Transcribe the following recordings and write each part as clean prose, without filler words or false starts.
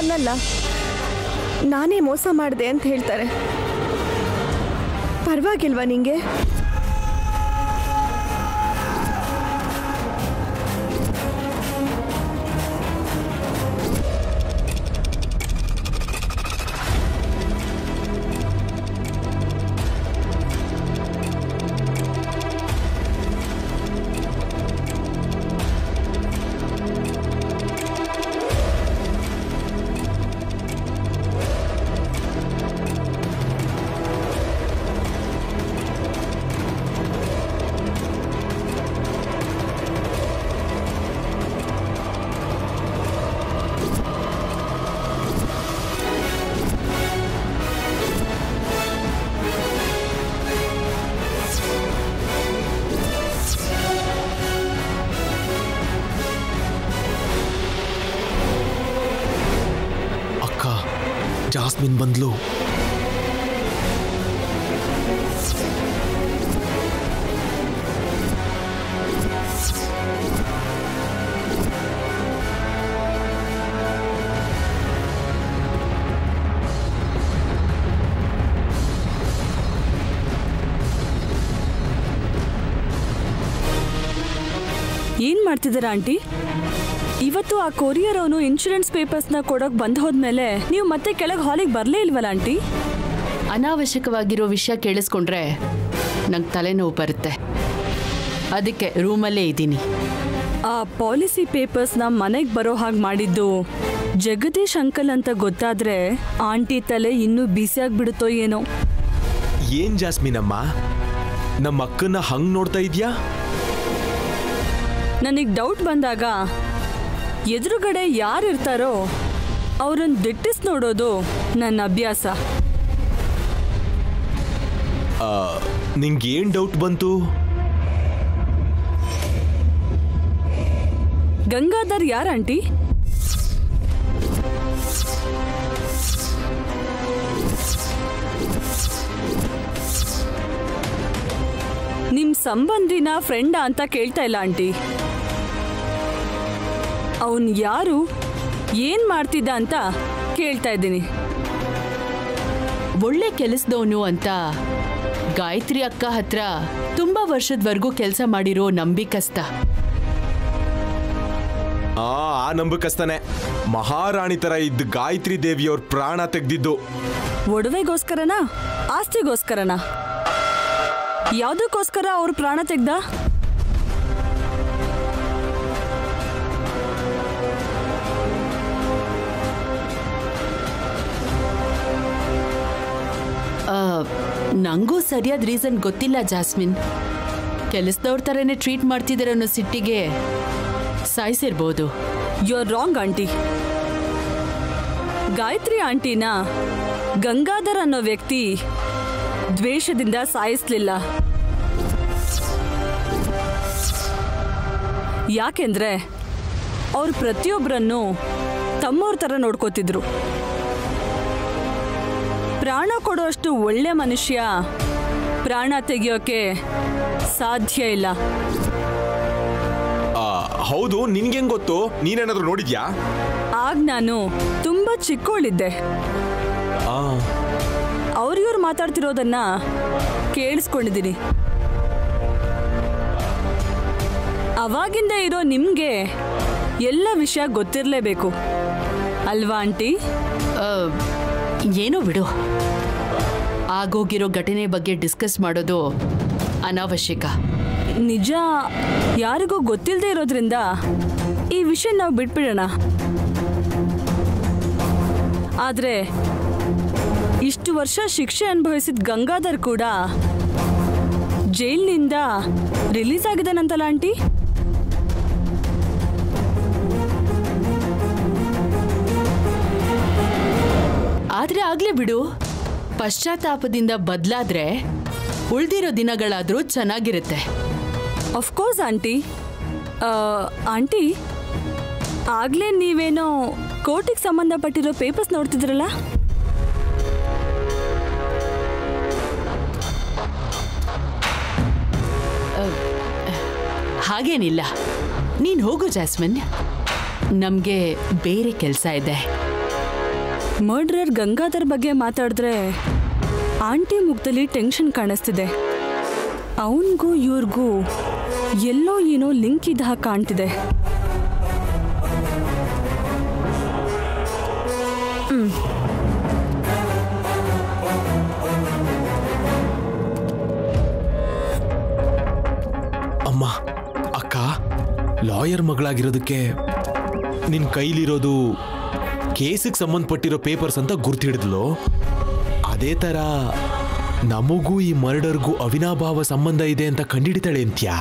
ಅನ್ನಲ್ಲ, ನಾನೇ ಮೋಸ ಮಾಡಿದೆ ಅಂತ ಹೇಳ್ತಾರೆ. ಪರವಾಗಿಲ್ವಾ ನಿಂಗೆ? ಜಾಸ್ಮಿನ್ ಬಂದ್ಲು. ಏನ್ ಮಾಡ್ತಿದ್ದೀರಾ ಆಂಟಿ? ಇವತ್ತು ಆ ಕೊರಿಯರ್ ಅವನು ಇನ್ಶೂರೆನ್ಸ್ ಪೇಪರ್ಸ್ನ ಕೊಡೋಕೆ ಬಂದು ಹೋದ್ಮೇಲೆ ನೀವು ಮತ್ತೆ ಕೆಳಗೆ ಹಾಲಿಗೆ ಬರಲೇ ಇಲ್ವಲ್ಲ ಆಂಟಿ? ಅನಾವಶ್ಯಕವಾಗಿರೋ ವಿಷಯ ಕೇಳಿಸ್ಕೊಂಡ್ರೆ ನಂಗೆ ತಲೆನೋವು ಬರುತ್ತೆ, ಅದಕ್ಕೆ ರೂಮಲ್ಲೇ ಇದ್ದೀನಿ. ಆ ಪಾಲಿಸಿ ಪೇಪರ್ಸ್ನ ಮನೆಗೆ ಬರೋ ಹಾಗೆ ಮಾಡಿದ್ದು ಜಗದೀಶ್ ಅಂಕಲ್ ಅಂತ ಗೊತ್ತಾದ್ರೆ ಆಂಟಿ ತಲೆ ಇನ್ನೂ ಬಿಸಿಯಾಗ್ಬಿಡುತ್ತೋ ಏನೋ. ಏನ್ ಜಾಸ್ಮಿನ್ ಅಮ್ಮ, ನಮ್ಮ ಅಕ್ಕನ ಹಂಗ್ ನೋಡ್ತಾ ಇದ್ಯಾ? ನನಗೆ ಡೌಟ್ ಬಂದಾಗ ಎದುರುಗಡೆ ಯಾರಿರ್ತಾರೋ ಅವ್ರನ್ನ ದಿಟ್ಟಿಸ್ ನೋಡೋದು ನನ್ನ ಅಭ್ಯಾಸ. ನಿಂಗೇನ್ ಡೌಟ್ ಬಂತು? ಗಂಗಾಧರ್ ಯಾರ ಆಂಟಿ? ನಿಮ್ ಸಂಬಂಧಿನ ಫ್ರೆಂಡ ಅಂತ ಕೇಳ್ತಾ ಇಲ್ಲ ಆಂಟಿ. ಅವನ್ ಯಾರು, ಏನ್ ಮಾಡ್ತಿದ್ದ ಅಂತ ಕೇಳ್ತಾ ಇದ್ದೀನಿ. ಒಳ್ಳೆ ಕೆಲಸದವನು ಅಂತ ಗಾಯತ್ರಿ ಅಕ್ಕ ಹತ್ರ ತುಂಬಾ ವರ್ಷದವರೆಗೂ ಕೆಲಸ ಮಾಡಿರೋ ನಂಬಿಕಸ್ತ. ಆ ನಂಬಿಕಸ್ತಾನೆ ಮಹಾರಾಣಿ ತರ ಇದ್ದ ಗಾಯತ್ರಿ ದೇವಿಯವ್ರ ಪ್ರಾಣ ತೆಗ್ದಿದ್ದು. ಒಡವೆಗೋಸ್ಕರನಾ, ಆಸ್ತಿಗೋಸ್ಕರನಾ? ಯಾವುದಕ್ಕೋಸ್ಕರ ಅವ್ರ ಪ್ರಾಣ ತೆಗ್ದ? ನಂಗೂ ಸರಿಯಾದ ರೀಸನ್ ಗೊತ್ತಿಲ್ಲ ಜಾಸ್ಮಿನ್. ಕೆಲಸದವ್ರ ಥರನೇ ಟ್ರೀಟ್ ಮಾಡ್ತಿದ್ದಾರೆ ಅನ್ನೋ ಸಿಟ್ಟಿಗೆ ಸಾಯಿಸಿರ್ಬೋದು. You are wrong aunty. Gayathri ಆಂಟಿನ ಗಂಗಾಧರ್ ಅನ್ನೋ ವ್ಯಕ್ತಿ ದ್ವೇಷದಿಂದ ಸಾಯಿಸ್ಲಿಲ್ಲ. ಯಾಕೆಂದ್ರೆ ಅವ್ರು ಪ್ರತಿಯೊಬ್ಬರನ್ನು ತಮ್ಮವ್ರ ಥರ ನೋಡ್ಕೋತಿದ್ರು. ಪ್ರಾಣ ಕೊಡೋಷ್ಟು ಒಳ್ಳೆ ಮನುಷ್ಯ ಪ್ರಾಣ ತೆಗೆಯೋಕೆ ಸಾಧ್ಯ ಇಲ್ಲ. ಹೌದು, ನಿನ್ಗೆಂಗ್ ಗೊತ್ತು? ನೀನೇನಾದ್ರೂ ನೋಡಿದ್ಯಾ? ಆಗ ನಾನು ತುಂಬಾ ಚಿಕ್ಕೋಳಿದ್ದೆ. ಅವ್ರಿವ್ರು ಮಾತಾಡ್ತಿರೋದನ್ನ ಕೇಳಿಸ್ಕೊಂಡಿದ್ದೀನಿ. ಅವಾಗಿಂದ ಇರೋ ನಿಮ್ಗೆ ಎಲ್ಲ ವಿಷಯ ಗೊತ್ತಿರಲೇಬೇಕು ಅಲ್ವಾ ಆಂಟಿ? ಏನೋ ಬಿಡು, ಆಗೋಗಿರೋ ಘಟನೆ ಬಗ್ಗೆ ಡಿಸ್ಕಸ್ ಮಾಡೋದು ಅನಾವಶ್ಯಕ. ನಿಜ ಯಾರಿಗೂ ಗೊತ್ತಿಲ್ಲದೆ ಇರೋದ್ರಿಂದ ಈ ವಿಷಯ ನಾವು ಬಿಟ್ಬಿಡೋಣ. ಆದರೆ ಇಷ್ಟು ವರ್ಷ ಶಿಕ್ಷೆ ಅನುಭವಿಸಿದ ಗಂಗಾಧರ್ ಕೂಡ ಜೈಲಿನಿಂದ ರಿಲೀಸ್ ಆಗಿದ್ದಾನಂತಲ್ಲ ಆಂಟಿ? ಆದ್ರೆ ಆಗ್ಲೇ ಬಿಡು, ಪಶ್ಚಾತ್ತಾಪದಿಂದ ಬದಲಾದ್ರೆ ಉಳಿದಿರೋ ದಿನಗಳಾದ್ರೂ ಚೆನ್ನಾಗಿರುತ್ತೆ. Of course aunty. ಆಂಟಿ, ಆಗ್ಲೇ ನೀವೇನೋ ಕೋರ್ಟಿಗೆ ಸಂಬಂಧಪಟ್ಟಿರೋ ಪೇಪರ್ಸ್ ನೋಡ್ತಿದ್ರಲ್ಲ? ಹಾಗೇನಿಲ್ಲ, ನೀನು ಹೋಗು ಜಾಸ್ಮಿನ್, ನಮಗೆ ಬೇರೆ ಕೆಲಸ ಇದೆ. ಮರ್ಡರರ್ ಗಂಗಾಧರ್ ಬಗ್ಗೆ ಮಾತಾಡಿದ್ರೆ ಆಂಟಿ ಮುಖದಲ್ಲಿ ಟೆನ್ಷನ್ ಕಾಣಿಸ್ತಿದೆ. ಅವನಿಗೂ ಇವ್ರಿಗೂ ಎಲ್ಲೋ ಏನೋ ಲಿಂಕ್ ಇದ್ದ ಹಾಗೆ ಕಾಣ್ತಿದೆ. ಅಮ್ಮ, ಅಕ್ಕ, ಲಾಯರ್ ಮಗಳಾಗಿರೋದಕ್ಕೆ ನಿನ್ ಕೈಲಿರೋದು ಕೇಸಿಗೆ ಸಂಬಂಧಪಟ್ಟಿರೋ ಪೇಪರ್ಸ್ ಅಂತ ಗುರ್ತಿಡಿದ್ಲು. ಅದೇ ತರ ನಮಗೂ ಈ ಮರ್ಡರ್ಗೂ ಅವಿನಾಭಾವ ಸಂಬಂಧ ಇದೆ ಅಂತ ಕಂಡಿಡಿತಾಳೆ ಅಂತ್ಯಾ?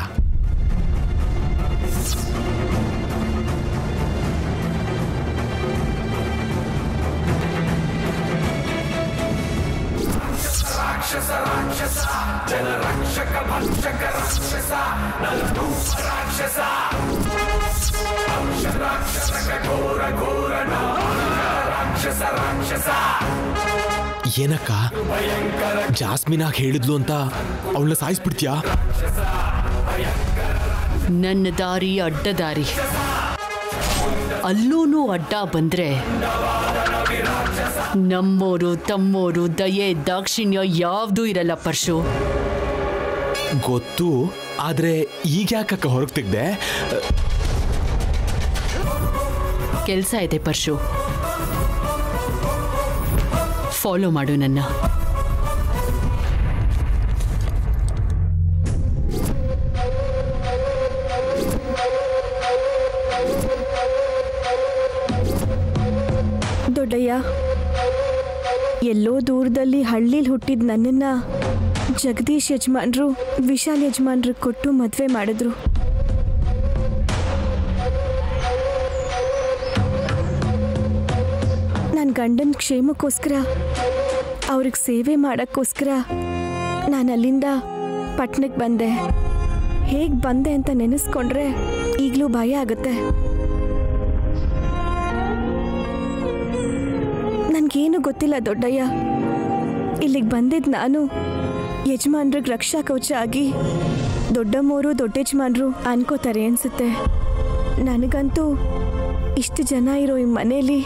ಏನಕ್ಕ, ಜಾಸ್ಮಿನಾಗ್ ಹೇಳಿದ್ಲು ಅಂತ ಅವಳನ್ನ ಸಾಯಿಸ್ಬಿಡ್ತೀಯಾ? ನನ್ನ ದಾರಿ ಅಡ್ಡದಾರಿ, ಅಲ್ಲೂನು ಅಡ್ಡ ಬಂದ್ರೆ ನಮ್ಮೋರು ತಮ್ಮೋರು ದಯೆ ದಾಕ್ಷಿಣ್ಯ ಯಾವ್ದೂ ಇರಲ್ಲ ಪರ್ಶು. ಗೊತ್ತು, ಆದ್ರೆ ಈಗ ಯಾಕಕ್ಕ ಹೊರಗೆ ತೆಗ್ದೆ? ಕೆಲಸ ಇದೆ ಪರ್ಶು, ಫಾಲೋ ಮಾಡು ನನ್ನ. ದೊಡ್ಡಯ್ಯ, ಎಲ್ಲೋ ದೂರದಲ್ಲಿ ಹಳ್ಳಿಲಿ ಹುಟ್ಟಿದ ನನ್ನನ್ನ ಜಗದೀಶ್ ಯಜಮಾನ್ರು ವಿಶಾಲ್ ಯಜಮಾನ್ರು ಕೊಟ್ಟು ಮದುವೆ ಮಾಡಿದ್ರು. ನನ್ನ ಗಂಡನ ಕ್ಷೇಮಕ್ಕೋಸ್ಕರ, ಅವ್ರಿಗೆ ಸೇವೆ ಮಾಡೋಕ್ಕೋಸ್ಕರ ನಾನು ಅಲ್ಲಿಂದ ಪಟ್ಟಣಕ್ಕೆ ಬಂದೆ. ಹೇಗೆ ಬಂದೆ ಅಂತ ನೆನೆಸ್ಕೊಂಡ್ರೆ ಈಗಲೂ ಭಯ ಆಗುತ್ತೆ. ನನಗೇನು ಗೊತ್ತಿಲ್ಲ ದೊಡ್ಡಯ್ಯ. ಇಲ್ಲಿಗೆ ಬಂದಿದ್ದು ನಾನು ಯಜಮಾನ್ರಿಗೆ ರಕ್ಷಾ ಕವಚ ಆಗಿ ದೊಡ್ಡಮ್ಮೋರು ದೊಡ್ಡ ಯಜಮಾನ್ರು ಅನ್ಕೋತಾರೆ ಅನ್ಸುತ್ತೆ. ನನಗಂತೂ ಇಷ್ಟು ಜನ ಇರೋ ಈ ಮನೇಲಿ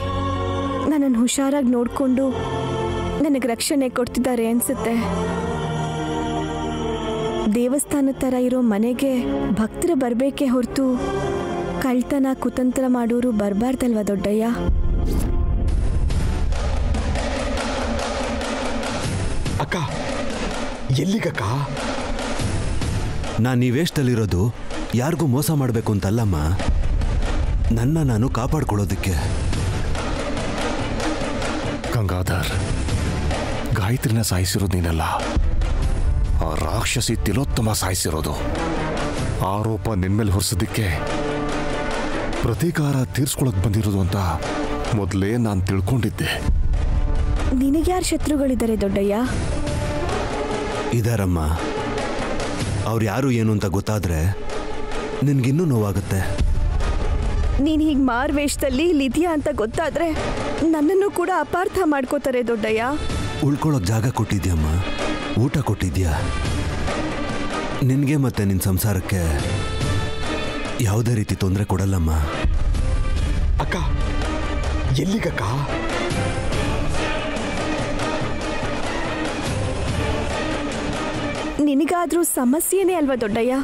ನನ್ನನ್ನು ಹುಷಾರಾಗಿ ನೋಡಿಕೊಂಡು ನನಗೆ ರಕ್ಷಣೆ ಕೊಡ್ತಿದ್ದಾರೆ ಅನ್ಸುತ್ತೆ. ದೇವಸ್ಥಾನದ ಥರ ಇರೋ ಮನೆಗೆ ಭಕ್ತರು ಬರಬೇಕೇ ಹೊರತು ಕಳ್ತನ ಕುತಂತ್ರ ಮಾಡೋರು ಬರಬಾರ್ದಲ್ವ ದೊಡ್ಡಯ್ಯ? ಅಕ್ಕ, ಎಲ್ಲಿಗಕ್ಕ? ನಾನು ಈ ವೇಷದಲ್ಲಿರೋದು ಯಾರಿಗೂ ಮೋಸ ಮಾಡಬೇಕು ಅಂತಲ್ಲಮ್ಮ, ನಾನು ಕಾಪಾಡ್ಕೊಳ್ಳೋದಕ್ಕೆ. ಗಂಗಾಧರ್, ಗಾಯತ್ರಿನ ಸಾಯಿಸಿರೋದು ನೀನಲ್ಲ, ಆ ರಾಕ್ಷಸಿ ತಿಲೋತ್ತಮ ಸಾಯಿಸಿರೋದು. ಆರೋಪ ನಿನ್ಮೇಲೆ ಹೊರಿಸೋದಕ್ಕೆ ಪ್ರತೀಕಾರ ತೀರ್ಸ್ಕೊಳಕ್ ಬಂದಿರೋದು ಅಂತ ಮೊದಲೇ ನಾನು ತಿಳ್ಕೊಂಡಿದ್ದೆ. ನಿನಗ್ಯಾರು ಶತ್ರುಗಳಿದ್ದಾರೆ ದೊಡ್ಡಯ್ಯ? ಇದಾರಮ್ಮ, ಅವ್ರು ಯಾರು ಏನು ಅಂತ ಗೊತ್ತಾದ್ರೆ ನಿನ್ಗಿನ್ನೂ ನೋವಾಗುತ್ತೆ. ನೀನು ಹೀಗೆ ಮಾರ್ವೇಷದಲ್ಲಿ ಇಲ್ಲಿದೆಯಾ ಅಂತ ಗೊತ್ತಾದ್ರೆ ನನ್ನನ್ನು ಕೂಡ ಅಪಾರ್ಥ ಮಾಡ್ಕೋತಾರೆ ದೊಡ್ಡಯ್ಯ. ಉಳ್ಕೊಳ್ಳೋಕೆ ಜಾಗ ಕೊಟ್ಟಿದ್ಯಮ್ಮ, ಊಟ ಕೊಟ್ಟಿದ್ಯಾ. ನಿನಗೆ ಮತ್ತೆ ನಿನ್ನ ಸಂಸಾರಕ್ಕೆ ಯಾವುದೇ ರೀತಿ ತೊಂದರೆ ಕೊಡಲ್ಲಮ್ಮ. ಅಕ್ಕ, ಎಲ್ಲಿಗಕ್ಕ? ನಿನಗಾದ್ರೂ ಸಮಸ್ಯೆನೇ ಅಲ್ವಾ ದೊಡ್ಡಯ್ಯ?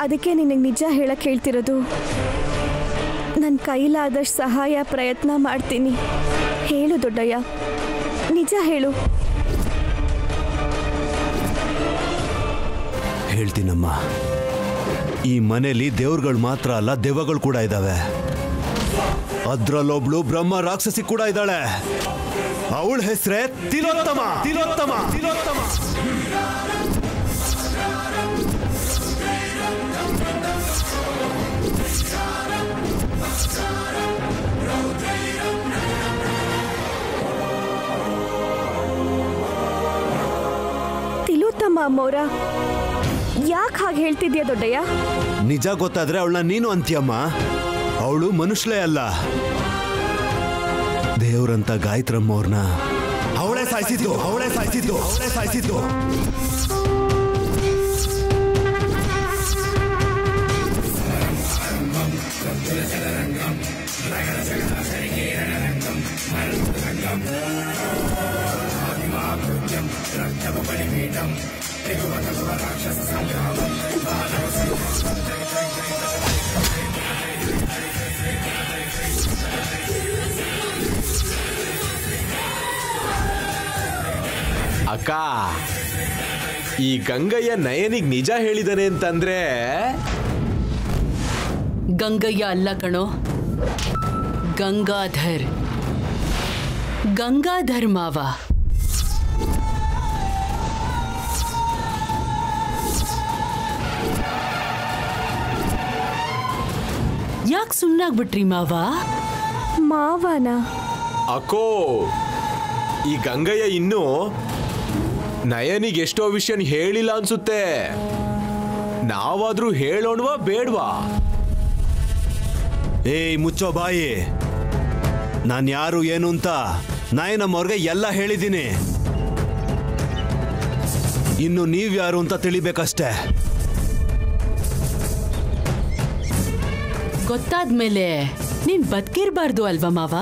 ಅದಕ್ಕೆ ನಿನಗೆ ನಿಜ ಹೇಳಕ್ಕೆ ಹೇಳ್ತಿರೋದು. ನನ್ನ ಕೈಲಾದಷ್ಟು ಸಹಾಯ ಪ್ರಯತ್ನ ಮಾಡ್ತೀನಿ. ಹೇಳು ದೊಡ್ಡಯ್ಯ, ನಿಜ ಹೇಳು. ಹೇಳ್ತೀನಮ್ಮ, ಈ ಮನೇಲಿ ದೇವ್ರುಗಳು ಮಾತ್ರ ಅಲ್ಲ, ದೆವ್ವಗಳು ಕೂಡ ಇದ್ದಾವೆ. ಅದ್ರಲ್ಲೊಬ್ಳು ಬ್ರಹ್ಮ ರಾಕ್ಷಸಿ ಕೂಡ ಇದ್ದಾಳೆ. ಅವಳ ಹೆಸರೇ ತಿಲೋತ್ತಮ. ತಿಲೋತ್ತಮ ತಿಲೋತ್ತಮ ತಿಲೋತ್ತಮ ಅಮ್ಮೋರ, ಯಾಕೆ ಹಾಗೆ ಹೇಳ್ತಿದ್ಯಾ ದೊಡ್ಡಯ್ಯ? ನಿಜ ಗೊತ್ತಾದ್ರೆ ಅವಳನ್ನ ನೀನು ಅಂತೀಯಮ್ಮ. ಅವಳು ಮನುಷ್ಯಲೇ ಅಲ್ಲ, ದೇವ್ರಂತ ಗಾಯತ್ರಮ್ಮ ಅವ್ರನ್ನ ಅವಳೇ ಸಾಯಿಸಿದ್ದು. ಅವಳೇ ಸಾಯಿಸಿದ್ದು. ಅವಳೇ ಸಾಯಿಸಿದ್ದು. ಅಕ್ಕ, ಈ ಗಂಗಯ್ಯ ನಯನಿಗೆ ನಿಜ ಹೇಳಿದಾನೆ ಅಂತಂದ್ರೆ ಗಂಗಯ್ಯ ಅಲ್ಲ ಕಣೋ, ಗಂಗಾಧರ್. ಗಂಗಾಧರ್ ಮಾವ. ಯಾಕೆ ಸುಮ್ಮನಾಗ್ಬಿಟ್ರಿ ಮಾವ? ಮಾವನ ಅಕ್ಕೋ, ಈ ಗಂಗಯ್ಯ ಇನ್ನು ನಯನಿಗೆ ಎಷ್ಟೋ ವಿಷಯ ಹೇಳಿಲ್ಲ ಅನ್ಸುತ್ತೆ. ನಾವಾದ್ರೂ ಹೇಳೋಣವಾ ಬೇಡ್ವಾ? ಏಯ್ ಮುಚ್ಚೋ ಬಾಯಿ. ನಾನು ಯಾರು ಏನು ಅಂತ ನಯನಮ್ಮವ್ರಿಗೆ ಎಲ್ಲ ಹೇಳಿದ್ದೀನಿ. ಇನ್ನು ನೀವ್ಯಾರು ಅಂತ ತಿಳಿಬೇಕಷ್ಟೇ. ಗೊತ್ತಾದ್ಮೇಲೆ ನೀನ್ ಬದುಕಿರ್ಬಾರ್ದು ಅಲ್ವಾ ಮಾವ?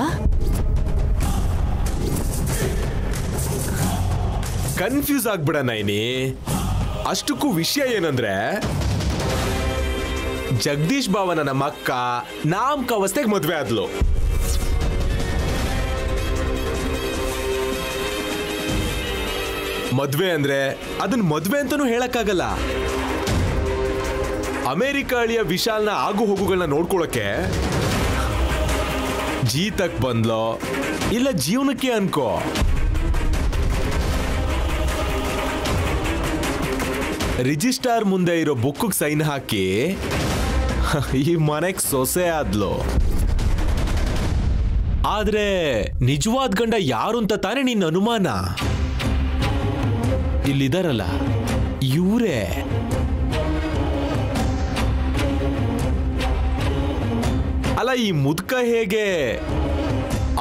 ಕನ್ಫ್ಯೂಸ್ ಆಗ್ಬಿಡ ನೈನಿ. ಅಷ್ಟಕ್ಕೂ ವಿಷಯ ಏನಂದ್ರೆ, ಜಗದೀಶ್ ಬಾವನ ನಮ್ಮ ಅಕ್ಕ ನಾಮಕಾವಸ್ಥೆಗೆ ಮದ್ವೆ ಆದ್ಲು. ಮದ್ವೆ ಅಂದ್ರೆ ಅದನ್ನ ಮದ್ವೆ ಅಂತಾನೂ ಹೇಳಕ್ಕಾಗಲ್ಲ. ಅಮೆರಿಕ ಅಳಿಯ ವಿಶಾಲ್ನ ಆಗು ಹೋಗುಗಳನ್ನ ನೋಡ್ಕೊಳಕ್ಕೆ ಜೀತಕ್ ಬಂದ್ಲೋ ಇಲ್ಲ ಜೀವನಕ್ಕೆ ಅನ್ಕೋ. ರಿಜಿಸ್ಟಾರ್ ಮುಂದೆ ಇರೋ ಬುಕ್ಗೆ ಸೈನ್ ಹಾಕಿ ಈ ಮನೆಗೆ ಸೊಸೆ ಆದ್ಲು. ಆದ್ರೆ ನಿಜವಾದ ಗಂಡ ಯಾರು ಅಂತ ತಾನೇ ನಿನ್ನ ಅನುಮಾನ? ಇಲ್ಲಿದಾರಲ್ಲ ಇವರೇ. ಅಲ್ಲ, ಈ ಮುದ್ಕ ಹೇಗೆ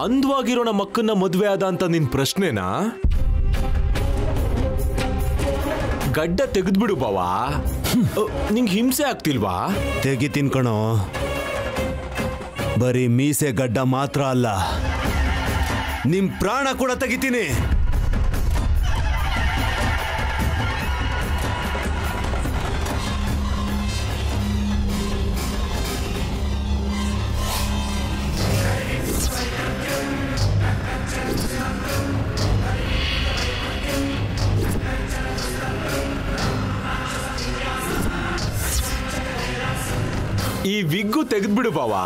ಅಂದವಾಗಿರೋ ನಮ್ಮ ಮಕ್ಕನ್ನ ಮದ್ವೆ ಆದ ಅಂತ ನಿನ್ ಪ್ರಶ್ನೆನಾ? ಗಡ್ಡ ತೆಗೆದ್ಬಿಡು ಬಾವಾ. ನಿಂಗೆ ಹಿಂಸೆ ಆಗ್ತಿಲ್ವಾ? ತೆಗಿತೀನಿ ಕಣೋ. ಬರೀ ಮೀಸೆ ಗಡ್ಡ ಮಾತ್ರ ಅಲ್ಲ, ನಿಮ್ ಪ್ರಾಣ ಕೂಡ ತೆಗಿತೀನಿ. ಈ ವಿಗ್ಗು ತೆಗೆದ್ಬಿಡು ಬಾವಾ.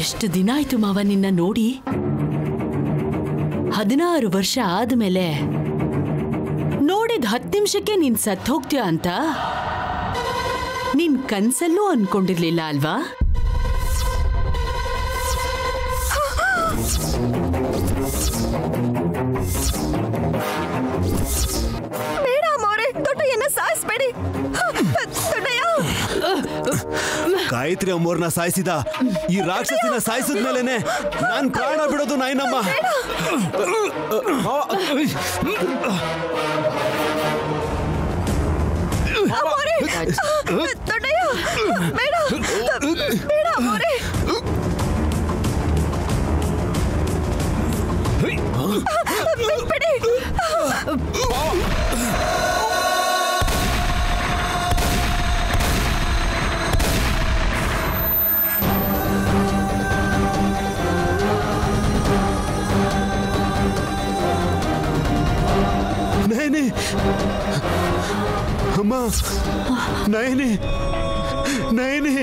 ಎಷ್ಟು ದಿನ ಆಯ್ತು ಮಾವ ನಿನ್ನ ನೋಡಿ? 16 ವರ್ಷ ಆದ್ಮೇಲೆ ನೋಡಿದ 10 ನಿಮಿಷಕ್ಕೆ ನೀನ್ ಸತ್ ಹೋಗ್ತೀಯ ಅಂತ ನಿನ್ ಕನ್ಸಲ್ಲೂ ಅನ್ಕೊಂಡಿರ್ಲಿಲ್ಲ ಅಲ್ವಾ? ಬೇಡ ಮೋರೆ, ದೊಡ್ಡಯ್ಯನ ಸಾಯಿಸ್ಬೇಡಿ. ಗಾಯತ್ರಿ ಅಮ್ಮೋರ್ನ ಸಾಯಿಸಿದ ಈ ರಾಕ್ಷಸಿನ ಸಾಯಿಸಿದ ಮೇಲೆನೆ ನಾನ್ ಪ್ರಾಣ ಬಿಡೋದು ನಾಯನಮ್ಮ. ದೊಡ್ಡಯ್ಯ ಬೇಡ, ಬೇಡ ಮೋರೆ. ಬಿಟ್ಬಿಡಿ. ನಯನಿ, ಅಮ್ಮ, ನಯನಿ, ನಯನಿ,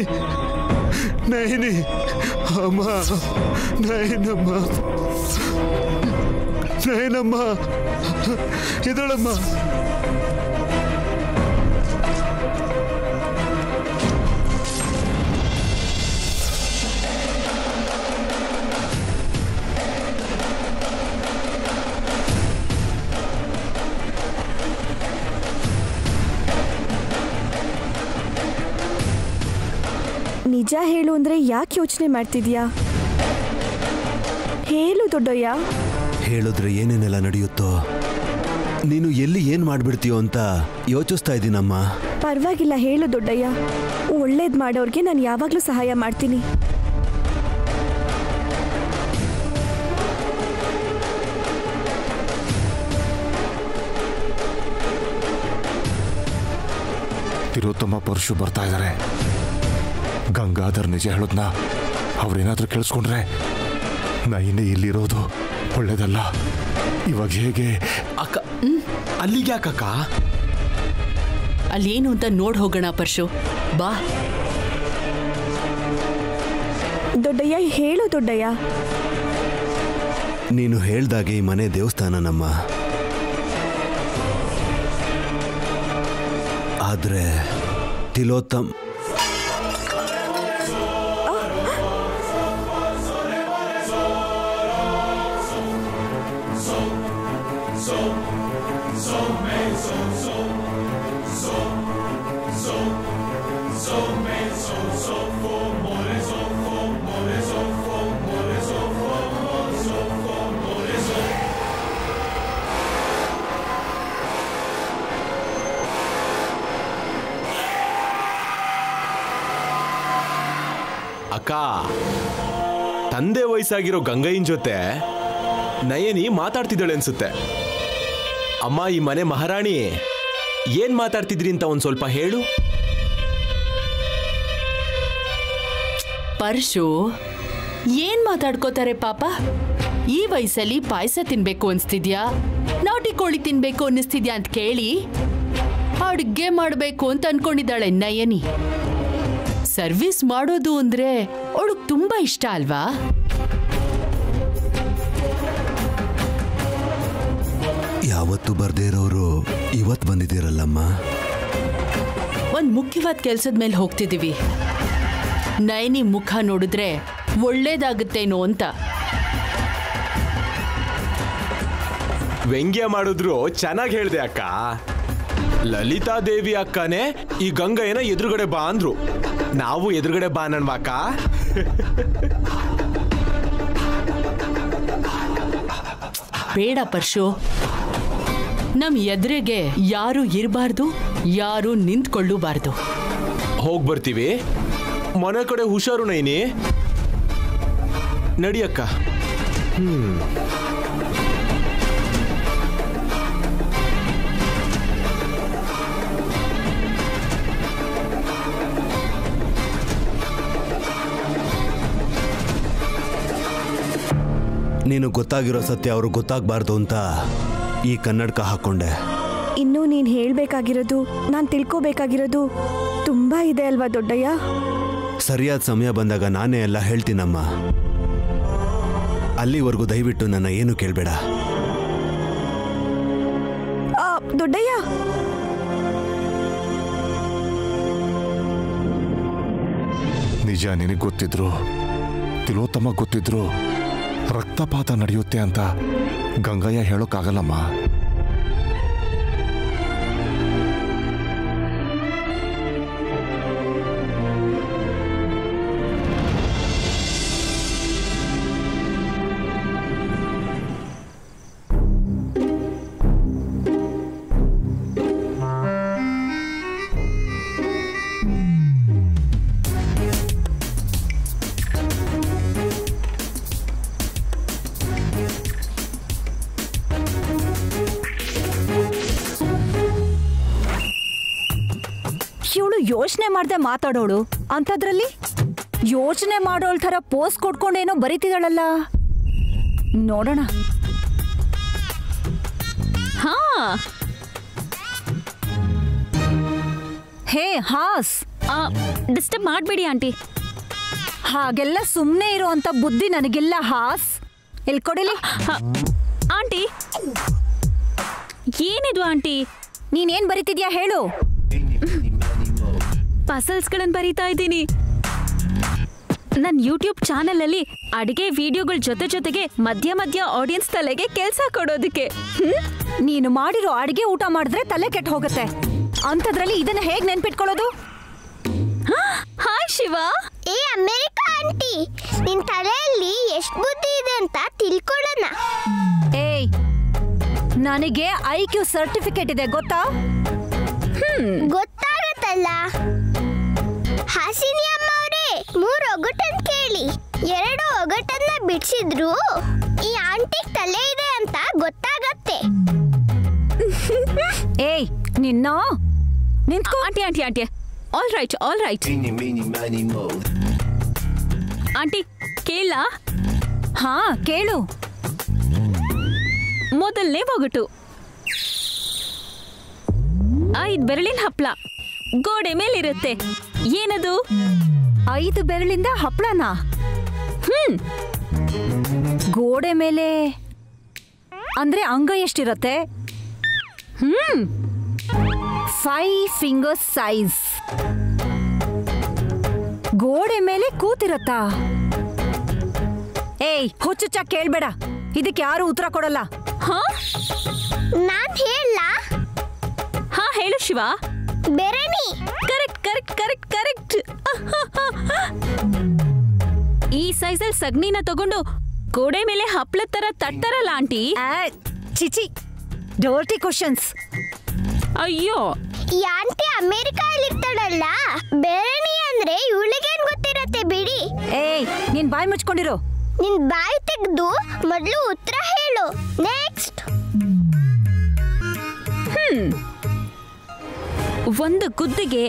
ನಯನಿ, ಅಮ್ಮ, ನಯನಮ್ಮ, ನಯನಮ್ಮ, ಎದಳಮ್ಮ. ನಿಜ ಹೇಳು ಅಂದ್ರೆ ಯಾಕೆ ಯೋಚನೆ ಮಾಡ್ತಿದ್ಯಾ? ಹೇಳು ದೊಡ್ಡಯ್ಯ. ಹೇಳಿದ್ರೆ ಏನೇನೆಲ್ಲ ನಡೆಯುತ್ತೋ, ನೀನು ಎಲ್ಲಿ ಏನ್ ಮಾಡ್ಬಿಡ್ತೀಯೋ ಅಂತ ಯೋಚಿಸ್ತಾ ಇದ್ದೀನಮ್ಮ. ಪರವಾಗಿಲ್ಲ, ಹೇಳು ದೊಡ್ಡಯ್ಯ. ಒಳ್ಳೇದು ಮಾಡೋರ್ಗೆ ನಾನು ಯಾವಾಗಲೂ ಸಹಾಯ ಮಾಡ್ತೀನಿ. ತಿಲೋತ್ತಮ ಪರಶು ಬರ್ತಾ ಇದ್ದಾರೆ. ಗಂಗಾಧರ್ ನಿಜ ಹೇಳೋದ್ನ ಅವ್ರೇನಾದ್ರೂ ಕೇಳಿಸ್ಕೊಂಡ್ರೆ ನೈನೇ ಇಲ್ಲಿರೋದು ಒಳ್ಳೇದಲ್ಲ. ಇವಾಗ ಹೇಗೆ ಅಕ್ಕ? ಅಲ್ಲಿಗೆ ಯಾಕಕ್ಕ? ಅಲ್ಲೇನು ಅಂತ ನೋಡ್ ಹೋಗೋಣ ಪರಶು, ಬಾ. ದೊಡ್ಡಯ್ಯ, ಹೇಳು ದೊಡ್ಡಯ್ಯ. ನೀನು ಹೇಳ್ದಾಗೆ ಈ ಮನೆ ದೇವಸ್ಥಾನ ನಮ್ಮ. ಆದ್ರೆ ತಿಲೋತ್ತಮ್ ಅಕ್ಕ, ತಂದೆ ವಯಸ್ಸಾಗಿರೋ ಗಂಗಯ್ಯನ ಜೊತೆ ನಯನಿ ಮಾತಾಡ್ತಿದ್ದಾಳೆ ಅನ್ಸುತ್ತೆ. ಅಮ್ಮ, ಈ ಮನೆ ಮಹಾರಾಣಿ ಏನ್ ಮಾತಾಡ್ತಿದ್ರಿ ಅಂತ ಒಂದ್ ಸ್ವಲ್ಪ ಹೇಳು. ಪರಶು, ಏನ್ ಮಾತಾಡ್ಕೋತಾರೆ ಪಾಪ? ಈ ವಯಸ್ಸಲ್ಲಿ ಪಾಯಸ ತಿನ್ಬೇಕು ಅನ್ಸ್ತಿದ್ಯಾ, ನಾಟಿ ಕೋಳಿ ತಿನ್ಬೇಕು ಅನ್ನಿಸ್ತಿದ್ಯಾ ಅಂತ ಕೇಳಿ ಅಡ್ಗೆ ಮಾಡ್ಬೇಕು ಅಂತ ಅನ್ಕೊಂಡಿದ್ದಾಳೆ ನಯನಿ. ಸರ್ವಿಸ್ ಮಾಡೋದು ಅಂದ್ರೆ ಅವಳಿಗೆ ತುಂಬಾ ಇಷ್ಟ ಅಲ್ವಾ? ಯಾವತ್ತು ಬರ್ದೇ ಇರೋರು ಇವತ್ತು ಬಂದಿದ್ದೀರಲ್ಲಮ್ಮ. ಒಂದ್ ಮುಖ್ಯವಾದ ಕೆಲ್ಸದ ಮೇಲೆ ಹೋಗ್ತಿದೀವಿ. ನಯನಿ ಮುಖ ನೋಡಿದ್ರೆ ಒಳ್ಳೇದಾಗುತ್ತೇನೋ ಅಂತ. ವ್ಯಂಗ್ಯ ಮಾಡಿದ್ರು ಚೆನ್ನಾಗಿ ಹೇಳ್ದೆ ಅಕ್ಕ. ಲಲಿತಾ ದೇವಿ ಅಕ್ಕನೇ ಈ ಗಂಗಯ್ಯನ ಎದುರುಗಡೆ ಬಾ ಅಂದ್ರು. ನಾವು ಎದುರುಗಡೆ ಬಾ ನನ್ವಾಕ. ಬೇಡ ಪರಶು, ನಮ್ ಎದುರಿಗೆ ಯಾರು ಇರಬಾರ್ದು, ಯಾರು ನಿಂತ್ಕೊಳ್ಳಬಾರ್ದು. ಹೋಗ್ ಬರ್ತೀವಿ. ಮನೆ ಕಡೆ ಹುಷಾರು ನೈನಿ. ನಡಿಯಕ್ಕ. ನೀನು ಗೊತ್ತಾಗಿರೋ ಸತ್ಯ ಅವರು ಗೊತ್ತಾಗಬಾರ್ದು ಅಂತ ಈ ಕನ್ನಡಕ ಹಾಕೊಂಡೆ. ಇನ್ನೂ ನೀನು ಹೇಳಬೇಕಾಗಿರೋದು, ನಾನು ತಿಳ್ಕೋಬೇಕಾಗಿರೋದು ತುಂಬಾ ಇದೆ ಅಲ್ವಾ ದೊಡ್ಡಯ್ಯ? ಸರಿಯಾದ ಸಮಯ ಬಂದಾಗ ನಾನೇ ಎಲ್ಲ ಹೇಳ್ತೀನಮ್ಮ. ಅಲ್ಲಿವರೆಗೂ ದಯವಿಟ್ಟು ನನ್ನ ಏನು ಕೇಳಬೇಡ. ದೊಡ್ಡಯ್ಯ, ನಿಜ ನಿನಗೆ ಗೊತ್ತಿದ್ರು, ತಿಲೋತ್ತಮ ಗೊತ್ತಿದ್ರು ರಕ್ತಪಾತ ನಡೆಯುತ್ತೆ ಅಂತ ಗಂಗಯ್ಯ ಹೇಳೋಕ್ಕಾಗಲ್ಲಮ್ಮ. ಯೋಚನೆ ಮಾಡ್ದೆ ಮಾತಾಡೋಳು ಅಂತದ್ರಲ್ಲಿ ಯೋಚನೆ ಮಾಡೋಳ್ ಥರ ಪೋಸ್ ಕೊಡ್ಕೊಂಡೇನೋ ಬರೀತಿದಾಳಲ್ಲ. ನೋಡೋಣ. ಹಾ, ಹೇ ಹಾಸ್, ಡಿಸ್ಟರ್ಬ್ ಮಾಡಬೇಡಿ ಆಂಟಿ. ಹಾಗೆಲ್ಲ ಸುಮ್ಮನೆ ಇರೋ ಅಂತ ಬುದ್ಧಿ ನನಗಿಲ್ಲ ಹಾಸ್. ಇಲ್ಲಿ ಕೊಡಿಲಿ. ಆಂಟಿ, ಏನಿದು ಆಂಟಿ? ನೀನೇನ್ ಬರೀತಿದ್ಯಾ ಹೇಳು. ಪಸಲ್ಸ್ಗಳನ್ನು ಬರೀತಾ ಇದ್ದೀನಿ. ನನ್ನ ಯೂಟ್ಯೂಬ್ ಚಾನಲ್ ಅಲ್ಲಿ ಅಡಿಗೆ ವಿಡಿಯೋಗಳ ಜೊತೆಗೆ ಮಧ್ಯ ಆಡಿಯನ್ಸ್ ತಲೆಗೆ ಕೆಲಸ ಕೊಡೋದಕ್ಕೆ. ನೀನು ಮಾಡಿರೋ ಅಡಿಗೆ ಊಟ ಮಾಡಿದ್ರೆ ತಲೆ ಕೆಟ್ಟ ಹೋಗುತ್ತೆ. ಅಂಥದ್ರಲ್ಲಿ ಇದನ್ನ ಹೇಗೆ ನೆನ್ಪಿಟ್ಕೊಳ್ಳೋದು? ಹಾಯ್ ಶಿವ. ಏ ಅಮೆರಿಕಾ ಆಂಟಿ, ನಿನ್ ತಲೆಯಲ್ಲಿ ಎಷ್ಟು ಬುದ್ಧಿ ಇದೆ ಅಂತ ತಿಳ್ಕೊಳ್ಳೋಣ. ಏಯ್, ನನಗೆ IQ ಸರ್ಟಿಫಿಕೇಟ್ ಇದೆ ಗೊತ್ತಾ? ಗೊತ್ತಾಗುತ್ತೆ ಅಲ್ಲ. ಹಾಸಿನಿ ಅಮ್ಮ ಅವರೇ, 3 ಒಗಟನ್ ಕೇಳಿ. 2 ಒಗಟನ್ನ ಬಿಡಿಸಿದ್ರು ಈ ಆಂಟಿ ತಲೆ ಇದೆ ಅಂತ ಗೊತ್ತಾಗತ್ತೆ. ಏಯ್ ನಿನ್ನೋ ನಿಂತ್ಕೋ. Aunty aunty aunty all right aunty ಕೇಳ. ಹಾ ಕೇಳು. ಮೊದಲನೇ ಒಗಟು. 5 ಬೆರಳಿನ ಹಪ್ಳ ಗೋಡೆ ಮೇಲಿರುತ್ತೆ. ಏನದು? 5 ಬೆರಳಿಂದ ಹಪ್ಳನಾ? ಗೋಡೆ ಮೇಲೆ ಅಂದ್ರೆ ಅಂಗ ಎಷ್ಟಿರತ್ತೆ? 5 ಫಿಂಗರ್ಸ್ ಸೈಜ್. ಗೋಡೆ ಮೇಲೆ ಕೂತಿರತ್ತಾ? ಏಯ್ ಹುಚ್ಚುಚ್ಚ ಕೇಳ್ಬೇಡ, ಇದಕ್ಕೆ ಯಾರು ಉತ್ತರ ಕೊಡಲ್ಲ. ನಾನ್ ಹೇಳ. ಹಾ ಹೇಳು ಶಿವ. ಬೆರಣಿ. Correct correct correct correct. ಈ ಸೈಜಲ್ಲಿ ಸಗಣಿನ ತಗೊಂಡು ಗೋಡೆ ಮೇಲೆ ಹಪ್ಳದ ತರ ತಟ್ತಾರಲ್ಲ ಆಂಟಿ. ಚಿಚಿ ಡರ್ಟಿ ಕ್ವಶನ್ಸ್. ಅಯ್ಯೋ ಈ ಆಂಟಿ ಅಮೆರಿಕಾದಲ್ಲಿ ಇರ್ತಾಳಲ್ಲ, ಬೆರಣಿ ಅಂದ್ರೆ ಇವಳಿಗೇನ್ ಗೊತ್ತಿರತ್ತೆ ಬಿಡಿ. ಏಯ್ ನೀನ್ ಬಾಯಿ ಮುಚ್ಕೊಂಡಿರೋ. ನಿನ್ ಬಾಯಿ ತೆಗೆದು ಮೊದಲು ಉತ್ತರ ಹೇಳು. ನೆಕ್ಸ್ಟ್. ಒಂದು ಗುದ್ದಿಗೆ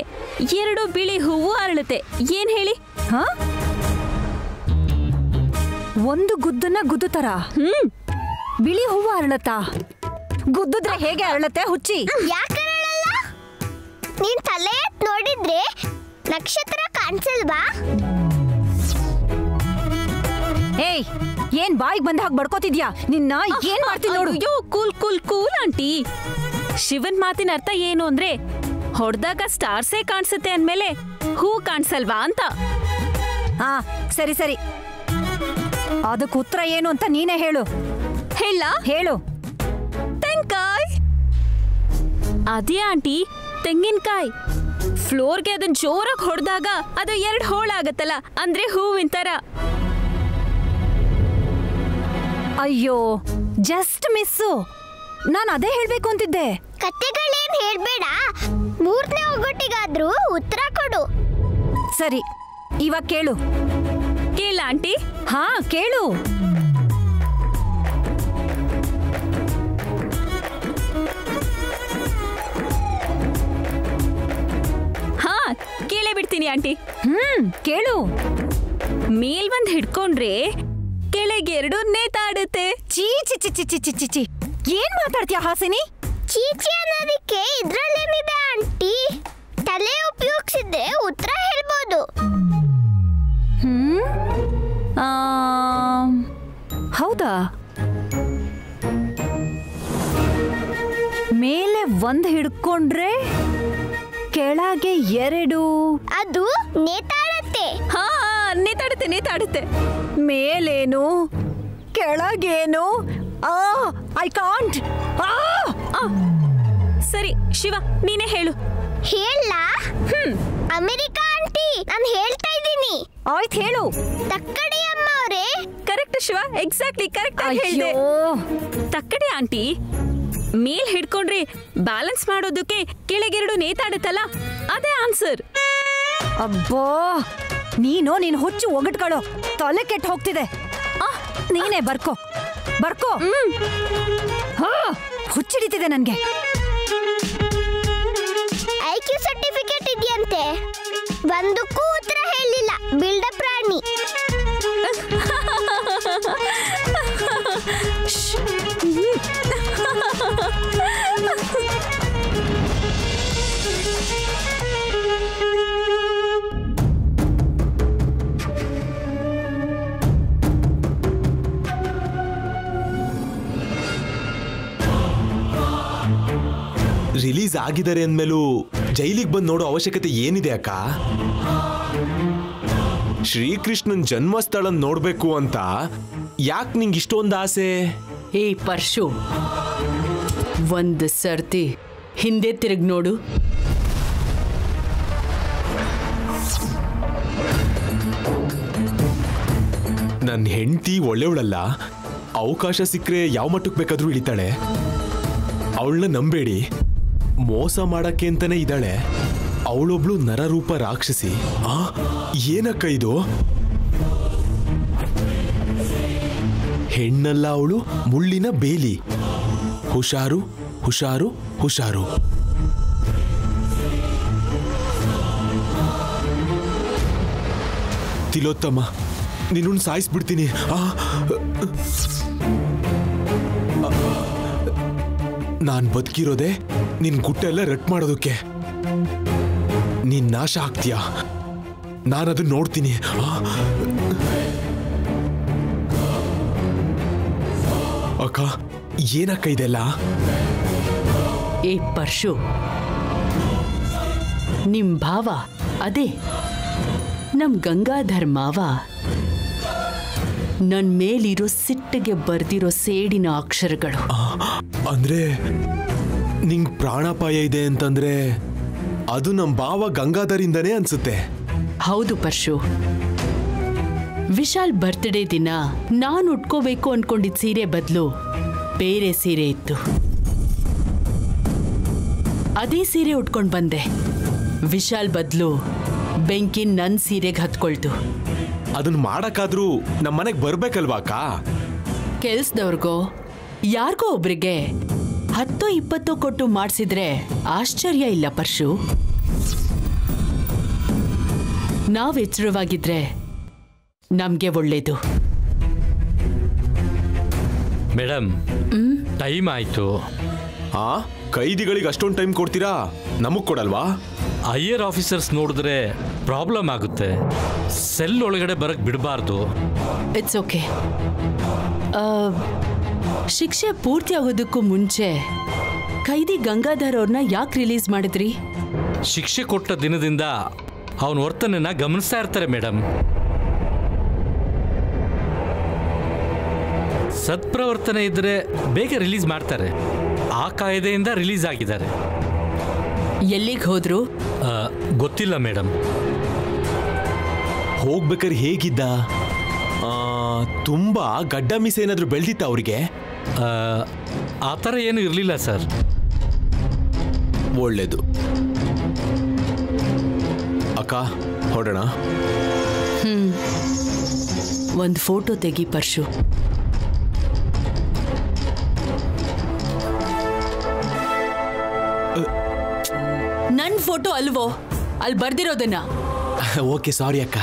2 ಬಿಳಿ ಹೂವು ಅರಳುತ್ತೆ. ಏನ್ ಹೇಳಿ? ಒಂದು ಗುದ್ದನ್ನ ಗುದ್ದುತ್ತಾರ? ಬಿಳಿ ಹೂವು ಅರಳತ್ತಾ? ಗುದ್ದಿದ್ರೆ ಹೇಗೆ ಅರಳತ್ತೆ ಹುಚ್ಚಿ? ಯಾಕೆ ಅರಳಲ್ಲ? ನೀನ್ ತಲೆ ಎತ್ತಿ ನೋಡಿದ್ರೆ ನಕ್ಷತ್ರ ಕಾಣಿಸಲ್ವಾ? ಏಯ್ ಏನ್ ಬಾಯಿಗೆ ಬಂದ ಹಾಗೆ ಬಡ್ಕೋತಿದ್ಯಾ? ನಿನ್ನ ಏನ್ ಮಾಡ್ತೀನಿ ನೋಡು. ಅಯ್ಯೋ ಕೂಲ್ ಕೂಲ್ ಕೂಲ್ ಆಂಟಿ. ಶಿವನ್ ಮಾತಿನ ಅರ್ಥ ಏನು ಅಂದ್ರೆ ಹೊಡೆದಾಗ ಸ್ಟಾರ್ಸೇ ಕಾಣಿಸುತ್ತೆ ಅಂದ್ಮೇಲೆ ಹೂ ಕಾಣಿಸಲ್ವಾ ಅಂತ. ಸರಿ ಸರಿ, ಅದಕ್ಕೆ ಉತ್ತರ ಏನು ಅಂತ ನೀನೇ ಹೇಳು. ಹೇಳ ಹೇಳು. ತೆಂಗಿನಕಾಯಿ. ಅದೇ ಆಂಟಿ ತೆಂಗಿನಕಾಯಿ. ಫ್ಲೋರ್ಗೆ ಅದನ್ನ ಜೋರಾಗಿ ಹೊಡೆದಾಗ ಅದು 2 ಹೋಳಾಗತ್ತಲ್ಲ, ಅಂದ್ರೆ ಹೂವಿನ ತರ. ಅಯ್ಯೋ ಜಸ್ಟ್ ಮಿಸ್ಸು. ನಾನು ಅದೇ ಹೇಳ್ಬೇಕು ಅಂತಿದ್ದೆ. ಕತೆಗಳೇನ್ ಹೇಳ್ಬೇಡ, 3ನೇ ಒಗಟಿಗಾದ್ರೂ ಉತ್ತರ ಕೊಡು. ಸರಿ ಇವಾಗ ಕೇಳು. ಕೇಳ ಆಂಟಿ. ಹಾ ಕೇಳು. ಹಾ ಕೇಳೇ ಬಿಡ್ತೀನಿ ಆಂಟಿ. ಕೇಳು. ಮೇಲ್ ಬಂದ್ ಹಿಡ್ಕೊಂಡ್ರೆ ಕೆಳಗೆ 2 ನೇತಾಡುತ್ತೆ. ಚೀ ಚಿ ಚಿ ಚಿ ಚಿ ಚಿ ಚಿ. ಏನ್ ಮಾತಾಡ್ತೀಯ ಹಾಸಿನಿ? ಚೀಚಿ ಅನ್ನೋದಕ್ಕೆ ಇದ್ರಲ್ಲೇನಿದೆ ಆಂಟಿ? ತಲೆ ಉಪಯೋಗಿಸಿದ್ರೆ ಉತ್ತರ ಹೇಳ್ಬೋದು. ಹೌದಾ? ಮೇಲೆ 1 ಹಿಡ್ಕೊಂಡ್ರೆ ಕೆಳಗೆ 2. ಅದು ನೇತಾಡುತ್ತೆ. ಹಾ ನೇತಾಡುತ್ತೆ ನೇತಾಡುತ್ತೆ. ಮೇಲೇನು ಕೆಳಗೇನು? I can't. ಸರಿ ಶಿವ ನೀನೇ ಹೇಳು. ಹೇಳ. ಅಮೆರಿಕಾ ಆಂಟಿ, ನಾನು ಹೇಳ್ತಾ ಇದ್ದೀನಿ. ಆಯ್ತು ಹೇಳು. ತಕ್ಕಡಿ ಅಮ್ಮ ಅವರೇ. ಕರೆಕ್ಟ್ ಶಿವ, ಎಕ್ಸಾಕ್ಟ್ಲಿ ಕರೆಕ್ಟ್ ಆಗಿ ಹೇಳಿದೆ. ತಕ್ಕಡಿ ಆಂಟಿ. ಮೇಲ್ ಹಿಡ್ಕೊಂಡ್ರೆ ಬ್ಯಾಲೆನ್ಸ್ ಮಾಡೋದಕ್ಕೆ ಕೆಳಗೆ 2 ನೇತಾಡುತ್ತಲ್ಲ, ಅದೇ ಆನ್ಸರ್. ಅಬ್ಬೋ ನೀನು ಹುಚ್ಚು ಒಗಟ್ಗಳು ತಲೆ ಕೆಟ್ಟು ಹೋಗ್ತಿದೆ. ನೀನೇ ಬರ್ಕೋ ಬರ್ಕೋ. ಹುಚ್ಚಿಡಿತಿದೆ ನನ್ಗೆ. IQ ಸರ್ಟಿಫಿಕೇಟ್ ಇದೆಯಂತೆ. ಒಂದಕ್ಕೂ ಉತ್ತರ ಹೇಳಿಲ್ಲ ಬಿಲ್ಡ ಪ್ರಾಣಿ. ರಿಲೀಸ್ ಆಗಿದ್ದಾರೆ ಅಂದ್ಮೇಲೂ ಜೈಲಿಗೆ ಬಂದು ನೋಡೋ ಅವಶ್ಯಕತೆ ಏನಿದೆ ಅಕ್ಕ? ಶ್ರೀಕೃಷ್ಣನ್ ಜನ್ಮಸ್ಥಳ ನೋಡ್ಬೇಕು ಅಂತ ಯಾಕೆ ನಿಂಗೆ ಇಷ್ಟೊಂದು ಆಸೆ? ಏ ಪರ್ಶು, ಒಂದು ಸರ್ತಿ ಹಿಂದೆ ತಿರುಗಿ ನೋಡು. ನನ್ನ ಹೆಂಡತಿ ಒಳ್ಳೆಯವಳಲ್ಲ. ಅವಕಾಶ ಸಿಕ್ಕರೆ ಯಾವ ಮಟ್ಟಕ್ಕೆ ಬೇಕಾದ್ರೂ ಇಳಿತಾಳೆ. ಅವಳನ್ನ ನಂಬೇಡಿ, ಮೋಸ ಮಾಡಕ್ಕೆ ಅಂತಾನೆ ಇದ್ದಾಳೆ. ಅವಳೊಬ್ಳು ನರರೂಪ ರಾಕ್ಷಸಿ. ಏನಕ್ಕ ಇದು? ಹೆಣ್ಣಲ್ಲ ಅವಳು, ಮುಳ್ಳಿನ ಬೇಲಿ. ಹುಷಾರು ಹುಷಾರು ಹುಷಾರು. ತಿಲೋತ್ತಮ, ನಿನ್ನ ಸಾಯಿಸ್ಬಿಡ್ತೀನಿ. ನಾನ್ ಬದುಕಿರೋದೆ ನಿನ್ ಗುಟ್ಟೆಲ್ಲ ರಟ್ ಮಾಡೋದಕ್ಕೆ. ನೀನ್ ನಾಶ ಆಗ್ತೀಯ, ನಾನದನ್ನ ನೋಡ್ತೀನಿ. ಅಕ್ಕ, ಏನಕ್ಕ ಇದೆಲ್ಲ? ಏ ಪರ್ಶು, ನಿಮ್ ಭಾವ ಅದೇ ನಮ್ ಗಂಗಾಧರ್ ಮಾವ ನನ್ ಮೇಲಿರೋ ಸಿಟ್ಟಿಗೆ ಬರ್ದಿರೋ ಸೇಡಿನ ಅಕ್ಷರಗಳು. ಅಂದ್ರೆ ನಿಂಗ್ ಪ್ರಾಣಾಪಾಯ ಇದೆ ಅಂತಂದ್ರೆ ಅದು ನಮ್ ಭಾವ ಗಂಗಾಧರಿಂದನೇ ಅನ್ಸುತ್ತೆ. ಹೌದು ಪರ್ಶು, ವಿಶಾಲ್ ಬರ್ತ್ಡೇ ದಿನ ನಾನು ಉಟ್ಕೋಬೇಕು ಅನ್ಕೊಂಡಿದ್ದ ಸೀರೆ ಬದಲು ಬೇರೆ ಸೀರೆ ಇತ್ತು. ಅದೇ ಸೀರೆ ಉಟ್ಕೊಂಡು ಬಂದೆ. ವಿಶಾಲ್ ಬದಲು ಬೆಂಕಿ ನನ್ ಸೀರೆಗೆ ಹತ್ಕೊಳ್ತು. ಅದನ್ನ ಮಾಡಕ್ಕಾದ್ರೂ ನಮ್ಮನೆಗೆ ಬರ್ಬೇಕಲ್ವಾ ಅಕ್ಕ? ಕೆಲ್ಸದವ್ರಿಗೋ ಯಾರಿಗೋ ಒಬ್ರಿಗೆ 10-20 ಕೊಟ್ಟು ಮಾಡಿಸಿದ್ರೆ ಆಶ್ಚರ್ಯ ಇಲ್ಲ ಪರ್ಶು. ನಾವ್ ಎಚ್ಚರವಾಗಿದ್ರೆ ನಮ್ಗೆ ಒಳ್ಳೇದು. ಮೇಡಮ್, ಟೈಮ್ ಆಯ್ತು. ಕೈದಿಗಳಿಗೆ ಅಷ್ಟೊಂದು ಟೈಮ್ ಕೊಡ್ತೀರಾ, ನಮಗ್ ಕೊಡಲ್ವಾ? ಹೈಯರ್ ಆಫೀಸರ್ಸ್ ನೋಡಿದ್ರೆ ಪ್ರಾಬ್ಲಮ್ ಆಗುತ್ತೆ. ಸೆಲ್ ಒಳಗಡೆ ಬರಕ್ ಬಿಡಬಾರ್ದು. It's okay. ಶಿಕ್ಷೆ ಪೂರ್ತಿ ಆಗೋದಕ್ಕೂ ಮುಂಚೆ ಕೈದಿ ಗಂಗಾಧರ್ ಅವ್ರನ್ನ ಯಾಕೆ ರಿಲೀಸ್ ಮಾಡಿದ್ರಿ? ಶಿಕ್ಷೆ ಕೊಟ್ಟ ದಿನದಿಂದ ಅವನ ವರ್ತನೆನ ಗಮನಿಸ್ತಾ ಇರ್ತಾರೆ ಮೇಡಮ್. ಸತ್ಪ್ರವರ್ತನೆ ಇದ್ರೆ ಬೇಗ ರಿಲೀಸ್ ಮಾಡ್ತಾರೆ. ಆ ಕಾಯ್ದೆಯಿಂದ ರಿಲೀಸ್ ಆಗಿದ್ದಾರೆ. ಎಲ್ಲಿಗೆ ಹೋದ್ರು ಗೊತ್ತಿಲ್ಲ ಮೇಡಮ್. ಹೋಗ್ಬೇಕಾದ್ರೆ ಹೇಗಿದ್ದ? ತುಂಬಾ ಗಡ್ಡ ಮೀಸೆ ಏನಾದ್ರು ಬೆಳೆದಿತ್ತ ಅವ್ರಿಗೆ? ಆ ಥರ ಏನು ಇರಲಿಲ್ಲ ಸರ್. ಒಳ್ಳೇದು. ಅಕ್ಕ, ಹೊರಡೋಣ. ಒಂದು ಫೋಟೋ ತೆಗಿ ಪರ್ಶು. ನನ್ ಫೋಟೋ ಅಲ್ವೋ, ಅಲ್ಲಿ ಬರ್ದಿರೋದನ್ನ. ಓಕೆ, ಸಾರಿ ಅಕ್ಕ.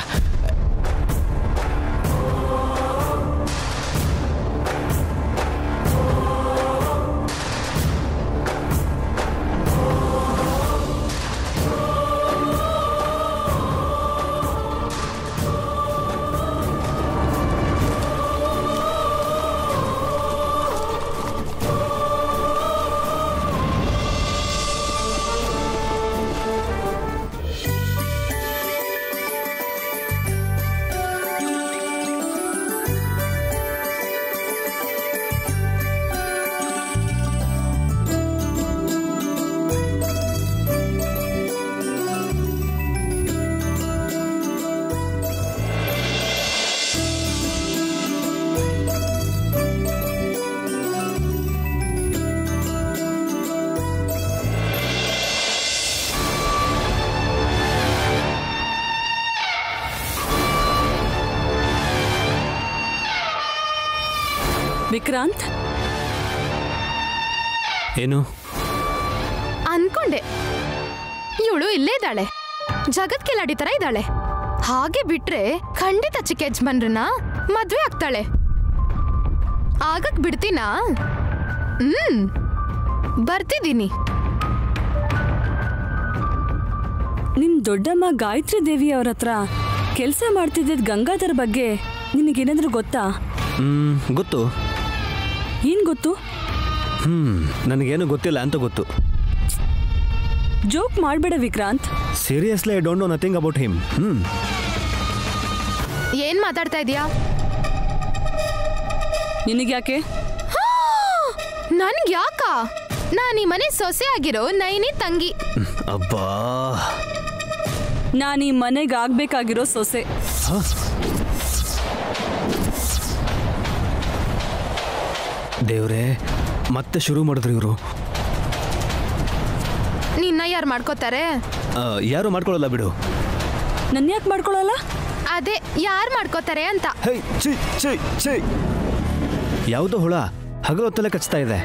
ವಿಕ್ರಾಂತ್, ಏನು ಅನ್ಕೊಂಡೆ ಇವಳು ಇಲ್ಲೇ ಇದ್ದಾಳೆ, ಜಗತ್ಕೆಲಾಡಿ ತರ ಇದ್ದಾಳೆ. ಹಾಗೆ ಬಿಟ್ರೆ ಖಂಡಿತ ಚಿಕ್ಕ ಯಜಮಾನ್ರನ್ನ ಮದ್ವೆ ಆಗ್ತಾಳೆ. ಆಗಕ್ ಬಿಡ್ತೀನಾ? ಬರ್ತಿದ್ದೀನಿ. ನಿಮ್ ದೊಡ್ಡಮ್ಮ ಗಾಯತ್ರಿ ದೇವಿ ಅವ್ರ ಹತ್ರ ಕೆಲಸ ಮಾಡ್ತಿದ್ದ ಗಂಗಾಧರ್ ಬಗ್ಗೆ ನಿನಗೇನಾದ್ರೂ ಗೊತ್ತಾ? ಗೊತ್ತು. ಏನ್ ಗೊತ್ತು? ನನಗೇನು ಗೊತ್ತಿಲ್ಲ ಅಂತ ಗೊತ್ತು. ಜೋಕ್ ಮಾಡಬೇಡ Vikrant. Seriously I don't know nothing about him. ಏನ್ ಮಾತಾಡ್ತಾ ಇದೀಯಾ? ನಿನಗ್ಯಾಕೆ? ನನ್ಗೆ ಯಾಕ? ನಾನು ಈ ಮನೆ ಸೊಸೆ ಆಗಿರೋ ನೈನಿ ತಂಗಿ. ಅಬ್ಬಾ, ನಾನು ಈ ಮನೆಗೆ ಆಗ್ಬೇಕಾಗಿರೋ ಸೊಸೆ. ದೇವ್ರೆ, ಮತ್ತೆ ಶುರು ಮಾಡಿದ್ರು ಇವರು. ನಿನ್ನ ಯಾರು ಮಾಡ್ಕೋತಾರೆ? ಯಾರು ಮಾಡ್ಕೊಳ್ಳಲ್ಲ ಬಿಡು. ನನ್ನ ಯಾಕೆ ಮಾಡ್ಕೊಳ್ಳಲ್ಲ? ಅದೇ ಯಾರು ಮಾಡ್ಕೋತಾರೆ ಅಂತ. ಯಾವುದೋ ಹುಳ ಹಗಲೊತ್ತಲ್ಲೇ ಕಚ್ತಾ ಇದೆ.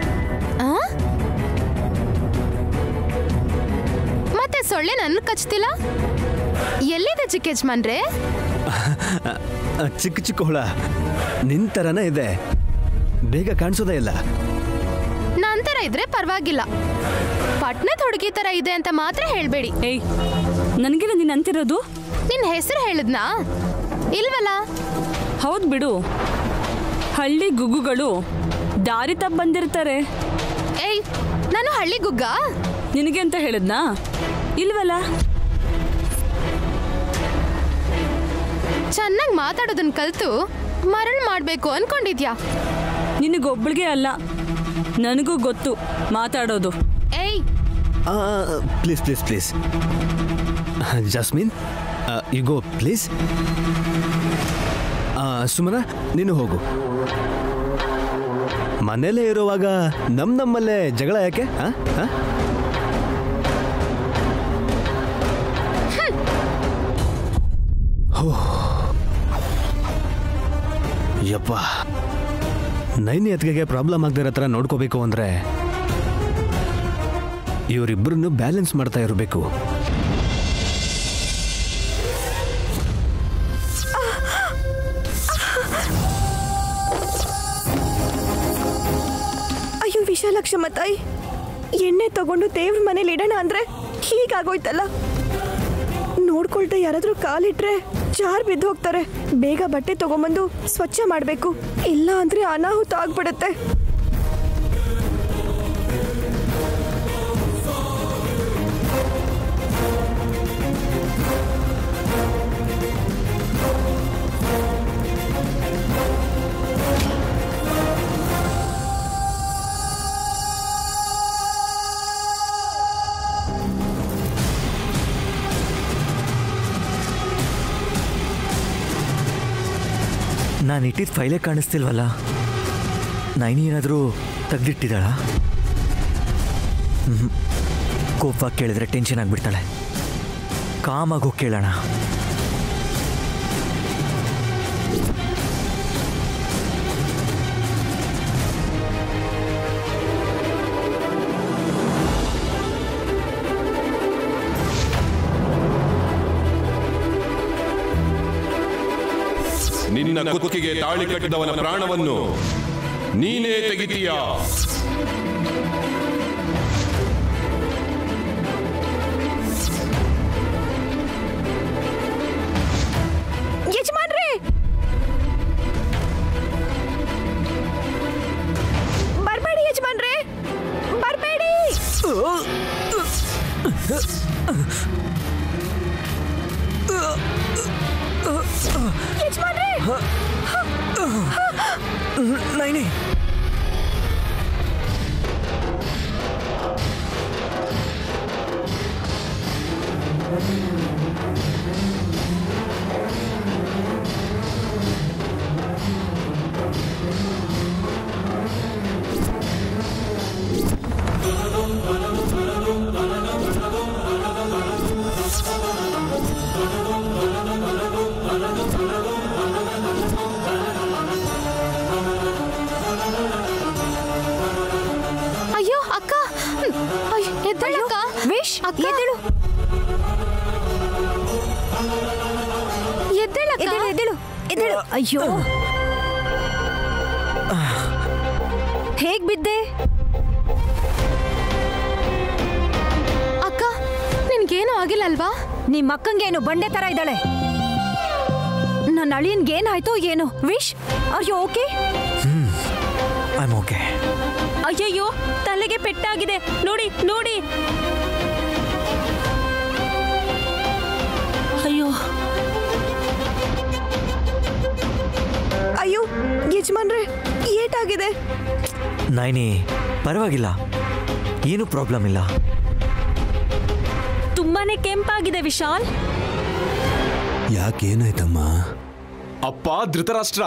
ಮತ್ತೆ ಸೊಳ್ಳೆ ನನ್ನ ಕಚ್ತಿಲ್ಲ. ಎಲ್ಲಿದೆ ಚಿಕ್ಕ ಯಜಮಾನ್ರೆ? ಚಿಕ್ಕ ಚಿಕ್ಕ ಹುಳ ನಿಂತರನೇ ಇದೆ, ಬೇಗ ಕಾಣಿಸೋದೇ ಇಲ್ಲ. ನಂತರ ಇದ್ರೆ ಪರವಾಗಿಲ್ಲ, ಪಟ್ನದ ಹುಡುಗಿ ತರ ಇದೆ ಅಂತ ಮಾತ್ರ ಹೇಳ್ಬೇಡಿ. ಏಯ್, ನನಗಿನ ನೀನ್ ಅಂತಿರೋದು? ನಿನ್ ಹೆಸರು ಹೇಳಿದ್ನಾ? ಇಲ್ವಲ್ಲ. ಹೌದು ಬಿಡು, ಹಳ್ಳಿ ಗುಗ್ಗುಗಳು ದಾರಿ ತಪ್ಪ ಬಂದಿರ್ತಾರೆ. ಏಯ್, ನಾನು ಹಳ್ಳಿ ಗುಗ್ಗ ನಿನಗೆ ಅಂತ ಹೇಳಿದ್ನಾ? ಇಲ್ವಲ್ಲ. ಚೆನ್ನಾಗಿ ಮಾತಾಡೋದನ್ನ ಕಲ್ತು ಮರಳು ಮಾಡ್ಬೇಕು ಅನ್ಕೊಂಡಿದ್ಯಾ? ನಿನಗೊಬ್ಬಳಿಗೆ ಅಲ್ಲ, ನನಗೂ ಗೊತ್ತು ಮಾತಾಡೋದು. ಏಯ್, please please please Jasmine, you go please. Sumana, ನೀನು ಹೋಗು. ಮನೇಲೇ ಇರುವಾಗ ನಮ್ಮಲ್ಲೇ ಜಗಳ ಯಾಕೆ? ಯಪ್ಪ, ನೈನಿ ಅತ್ತಿಗೆಗೆ ಪ್ರಾಬ್ಲಮ್ ಆಗದಿರೋ ಹತ್ರ ನೋಡ್ಕೋಬೇಕು ಅಂದ್ರೆ ಇವರಿಬ್ಬರನ್ನು ಬ್ಯಾಲೆನ್ಸ್ ಮಾಡ್ತಾ ಇರಬೇಕು. ಅಯ್ಯೋ ವಿಶಾಲಕ್ಷಮ್ಮ ತಾಯಿ, ಎಣ್ಣೆ ತಗೊಂಡು ದೇವ್ರ ಮನೇಲಿ ಇಡೋಣ ಅಂದ್ರೆ ಹೀಗಾಗೋಯ್ತಲ್ಲ. ನೋಡ್ಕೊಳ್ತಾ ಯಾರಾದ್ರೂ ಕಾಲಿಟ್ರೆ ಜಾರ್ ಬಿದ್ದು ಹೋಗ್ತಾರೆ. ಬೇಗ ಬಟ್ಟೆ ತಗೊಂಬಂದು ಸ್ವಚ್ಛ ಮಾಡ್ಬೇಕು, ಇಲ್ಲ ಅಂದ್ರೆ ಅನಾಹುತ ಆಗ್ಬಿಡುತ್ತೆ. ನಾನು ಇಟ್ಟಿದ್ದ ಫೈಲೇ ಕಾಣಿಸ್ತಿಲ್ವಲ್ಲ. ನೈನಿ ಏನಾದರೂ ತೆಗ್ದಿಟ್ಟಿದ್ದಾಳ? ಕೋಪವಾಗಿ ಕೇಳಿದ್ರೆ ಟೆನ್ಷನ್ ಆಗಿಬಿಡ್ತಾಳೆ. ಕಾಮಾಗಿ ಹೋಗಿ ಕೇಳೋಣ. ನಿನ್ನ ಕುತ್ತಿಗೆಗೆ ತಾಳಿ ಕಟ್ಟಿದವನ ಪ್ರಾಣವನ್ನು ನೀನೇ ತೆಗಿತೀಯಾ? ಯಜಮಾನ್ರೇ, ಬರ್ಬೇಡಿ ಯಜಮಾನ್ರೇ, ಬರ್ಬೇಡಿ. ಯಜಮಾನ್ರೇ, ನೈನಿ, ಅಯ್ಯೋ ಅಕ್ಕ, ಎದ್ದೇಳಕ್ಕ. ವಿಶ್, ಎದ್ದೇಳು, ಎದ್ದೇಳಕ್ಕ, ಎದ್ದೇಳು, ಎದ್ದೇಳು. ಅಯ್ಯೋ, ಹೇಗ್ ಬಿದ್ದೆ? ಅಕ್ಕ, ನಿನ್ಗೇನು ಆಗಿಲ್ಲ ಅಲ್ವಾ? ನಿಮ್ಮ ಅಕ್ಕಂಗೇನು ಬಂಡೆ ತರ ಇದ್ದಾಳೆ. ನನ್ನ ಅಳಿಯನ್ಗೇನಾಯ್ತೋ ಏನೋ. Vish, are you okay? I am okay. ಅಯ್ಯಯ್ಯೋ, ತಲೆಗೆ ಪೆಟ್ಟಾಗಿದೆ. ನೋಡಿ ನೋಡಿ. ಅಯ್ಯೋ ಅಯ್ಯೋ ಯಜಮಾನ್ರೆ, ಏಟಾಗಿದೆ? ನೈನಿ, ಪರವಾಗಿಲ್ಲ, ಏನು ಪ್ರಾಬ್ಲಮ್ ಇಲ್ಲ. ತುಂಬಾನೇ ಕೆಂಪಾಗಿದೆ ವಿಶಾಲ್. ಯಾಕೇನಾಯ್ತಮ್ಮ? ಅಪ್ಪ ಧೃತರಾಷ್ಟ್ರ,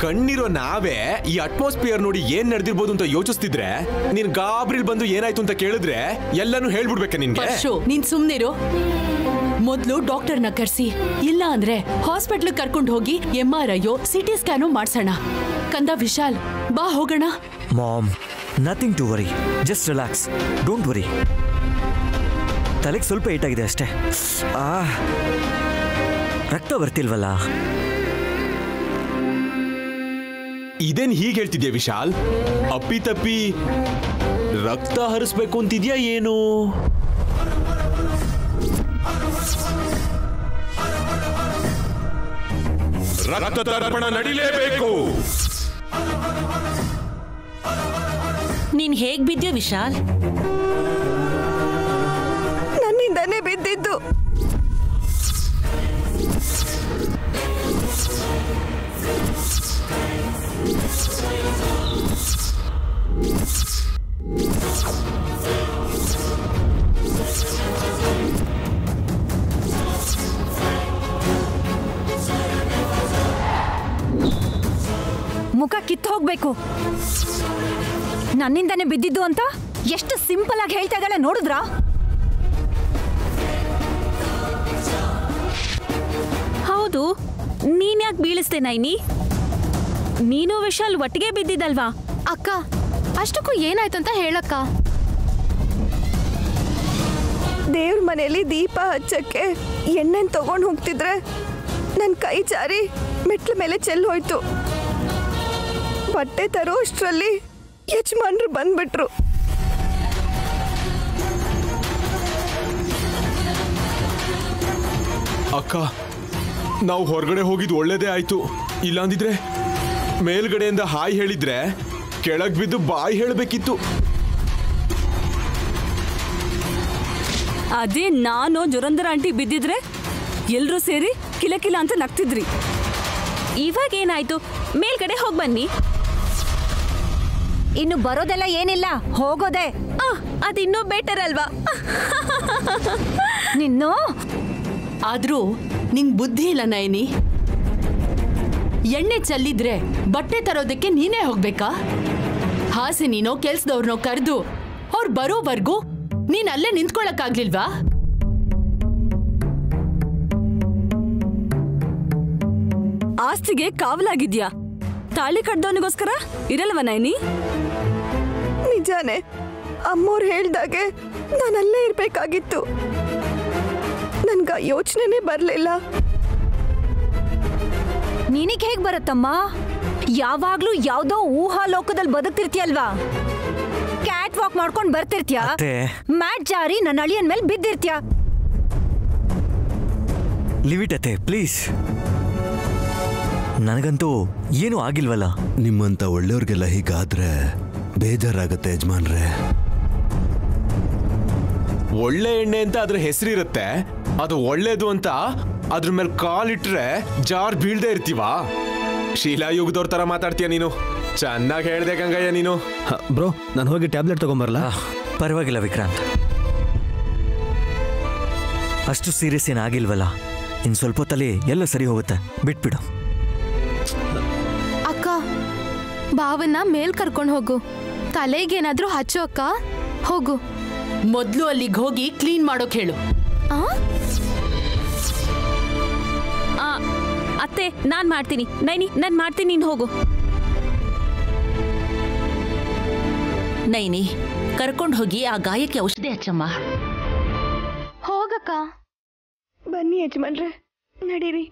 ಕಣ್ಣಿರೋ ನಾವೇ ಈ ಅಟ್ಮಾಸ್ಫಿಯರ್ ನೋಡಿ ಏನ್ ನಡೆದಿರ್ಬೋದು ಅಂತ ಯೋಚಿಸ್ತಿದ್ರೆ ನೀನ್ ಗಾಬ್ರಿಲ್ ಬಂದು ಏನಾಯ್ತು ಅಂತ ಕೇಳಿದ್ರೆ ಎಲ್ಲಾನು ಹೇಳ್ಬಿಡ್ಬೇಕ ನಿನ್ಗೆ. ನೀನ್ ಸುಮ್ನಿರು. ಮೊದ್ಲು ಡಾಕ್ಟರ್ನ ಕರ್ಸಿ, ಇಲ್ಲ ಅಂದ್ರೆ ಹಾಸ್ಪಿಟ್ಲ್ ಕರ್ಕೊಂಡು ಹೋಗಿ MRI CT ಸ್ಕ್ಯಾನು ಮಾಡ್ಸೋಣ. ಕಂದ ವಿಶಾಲ್, ಬಾ ಹೋಗೋಣ. Mom, nothing to worry, just relax, don't worry. ತಲೆಗೆ ಸ್ವಲ್ಪ ಏಟಾಗಿದೆ ಅಷ್ಟೇ. ರಕ್ತ ಬರ್ತಿಲ್ವಲ್ಲ. ಇದೇನ್ ಹೀಗೆ ಹೇಳ್ತಿದ್ಯಾ ವಿಶಾಲ್? ಅಪ್ಪಿ ತಪ್ಪಿ ರಕ್ತ ಹರಿಸ್ಬೇಕು ಅಂತಿದ್ಯಾ ಏನು? ರಕ್ತ ತರ್ಪಣ ನಡಿಲೇಬೇಕು. ನೀನ್ ಹೇಗ್ ಬಿದ್ಯೋ ವಿಶಾಲ್? ನನ್ನಿಂದಾನೇ ಬಿದ್ದಿದ್ದು. ಮುಖ ಕಿತ್ತು ಹೋಗ್ಬೇಕು. ನನ್ನಿಂದಾನೇ ಬಿದ್ದಿದ್ದು ಅಂತ ಎಷ್ಟು ಸಿಂಪಲ್ ಆಗಿ ಹೇಳ್ತಾ ಇದ್ದಾಳೆ ನೋಡಿದ್ರಾ? ಹೌದು, ನೀನ್ ಯಾಕೆ ಬೀಳಿಸ್ದೆ ನೈನಿ? ನೀನು ವಿಶಾಲ್ ಒಟ್ಟಿಗೆ ಬಿದ್ದಿದ್ದಲ್ವಾ? ಅಕ್ಕ, ಅಷ್ಟಕ್ಕೂ ಏನಾಯ್ತು ಅಂತ ಹೇಳಕ್ಕ. ದೇವ್ರ ಮನೆಯಲ್ಲಿ ದೀಪ ಹಚ್ಚಕ್ಕೆ ಎಣ್ಣೆನ್ ತಗೊಂಡು ಹೋಗ್ತಿದ್ರೆ ನನ್ನ ಕೈ ಜಾರಿ ಮೆಟ್ಲ ಮೇಲೆ ಚೆಲ್ಲೋಯ್ತು. ಬಟ್ಟೆ ತರೋ ಅಷ್ಟರಲ್ಲಿ ಯಜಮಾನ್ರು ಬಂದ್ಬಿಟ್ರು. ಅಕ್ಕ, ನಾವು ಹೊರಗಡೆ ಹೋಗಿದ್ದು ಒಳ್ಳೇದೇ ಆಯ್ತು. ಇಲ್ಲಾಂದಿದ್ರೆ ಮೇಲ್ಗಡೆಯಿಂದ ಹಾಯ್ ಹೇಳಿದ್ರೆ ಕೆಳಗ್ ಬಿದ್ದು ಬಾಯ್ ಹೇಳಬೇಕಿತ್ತು. ಅದೇ ನಾನು ಜೊರಂದರ ಆಂಟಿ ಬಿದ್ದಿದ್ರೆ ಎಲ್ರೂ ಸೇರಿ ಕಿಲಕಿಲ ಅಂತ ನಗ್ತಿದ್ರಿ. ಇವಾಗ ಏನಾಯ್ತು? ಮೇಲ್ಗಡೆ ಹೋಗ್ ಬನ್ನಿ. ಇನ್ನು ಬರೋದೆಲ್ಲ ಏನಿಲ್ಲ, ಹೋಗೋದೆ. ಅದಿನ್ನೂ ಬೆಟರ್ ಅಲ್ವಾ? ನಿನ್ನು ಆದ್ರೂ ನಿಂಗ್ ಬುದ್ಧಿ ಇಲ್ಲ ನಯನಿ. ಎಣ್ಣೆ ಚೆಲ್ಲಿದ್ರೆ ಬಟ್ಟೆ ತರೋದಕ್ಕೆ ನೀನೇ ಹೋಗ್ಬೇಕಾ? ಹಾಸಿನಿನೋ ಕೆಲ್ಸದವ್ರನ್ನೋ ಕರೆದು ಅವ್ರು ಬರೋವರೆಗೂ ನೀನ್ ಅಲ್ಲೇ ನಿಂತ್ಕೊಳಕ್ಕಾಗ್ಲಿಲ್ವಾ? ಆಸ್ತಿಗೆ ಕಾವಲಾಗಿದ್ಯಾ? ತಾಳಿ ಕಡ್ದವನಿಗೋಸ್ಕರ ಇರಲ್ವ ನೈನಿ? ನಿಜಾನೇ, ಅಮ್ಮೋರು ಹೇಳ್ದಾಗೆ ನಾನಲ್ಲೇ ಇರ್ಬೇಕಾಗಿತ್ತು. ನನ್ಗ ಯೋಚನೆನೇ ಬರ್ಲಿಲ್ಲ. ನಿನಗೆ ಹೇಗ್ ಬರುತ್ತಮ್ಮ? ಯಾವಾಗ್ಲೂ ಯಾವ್ದೋ ಊಹಾ ಲೋಕದಲ್ಲಿ ಬದುಕ್ತಿರ್ತೀಯಲ್ವಾ? ಕ್ಯಾಟ್ ವಾಕ್ ಮಾಡ್ಕೊಂಡ್ ಬರ್ತಿರ್ತೀಯ, ಮ್ಯಾಟ್ ಜಾರಿ ನನ್ನ ಅಳಿಯನ್ ಮೇಲೆ ಬಿದ್ದಿರ್ತೀಯ. ಲಿವ್ ಇಟ್ ಅತ್ತೆ, ಪ್ಲೀಸ್. ನನಗಂತೂ ಏನೂ ಆಗಿಲ್ವಲ್ಲ. ನಿಮ್ಮಂತ ಒಳ್ಳೆಯವ್ರಿಗೆಲ್ಲ ಹೀಗಾದ್ರೆ ಬೇಜಾರಾಗತ್ತೆ ಯಜಮಾನ್ರೆ. ಒಳ್ಳೆ ಎಣ್ಣೆ ಅಂತ ಅದ್ರ ಹೆಸರಿರುತ್ತೆ, ಅದು ಒಳ್ಳೇದು ಅಂತ ಅದ್ರ ಮೇಲೆ ಕಾಲಿಟ್ರೆ ಜಾರ್ ಬೀಳ್ದೆ ಇರ್ತೀವಾ? ಶೀಲಾಯುಗದವ್ರ ತರ ಮಾತಾಡ್ತೀಯ ನೀನು. ಚೆನ್ನಾಗಿ ಹೇಳ್ದೆ ಗಂಗಯ್ಯ ನೀನು. ಬ್ರೋ, ನಾನು ಹೋಗಿ ಟ್ಯಾಬ್ಲೆಟ್ ತಗೊಂಬರಲ್ಲ? ಪರವಾಗಿಲ್ಲ ವಿಕ್ರಾಂತ್, ಅಷ್ಟು ಸೀರಿಯಸ್ ಏನಾಗಿಲ್ವಲ್ಲ. ಇನ್ ಸ್ವಲ್ಪ ಹೊತ್ತಲ್ಲಿ ಎಲ್ಲ ಸರಿ ಹೋಗುತ್ತೆ, ಬಿಟ್ಬಿಡು. ಅಕ್ಕ, ಭಾವನ್ನ ಮೇಲ್ ಕರ್ಕೊಂಡು ಹೋಗು. ತಲೆಗೇನಾದ್ರೂ ಹಚ್ಚು ಅಕ್ಕ. ಹೋಗು. ಮೊದ್ಲು ಅಲ್ಲಿಗೆ ಹೋಗಿ ಕ್ಲೀನ್ ಮಾಡೋಕ್ ಹೇಳು. ಅತ್ತೆ, ನಾನ್ ಮಾಡ್ತೀನಿ. ನೈನಿ, ನಾನ್ ಮಾಡ್ತೀನಿ, ನೀನ್ ಹೋಗು. ನೈನಿ, ಕರ್ಕೊಂಡು ಹೋಗಿ ಆ ಗಾಯಕ್ಕೆ ಔಷಧಿ ಹಚ್ಚಮ್ಮ. ಹೋಗಕ್ಕ. ಬನ್ನಿ ಯಜಮಾನ್ರೆ, ನಡೀರಿ.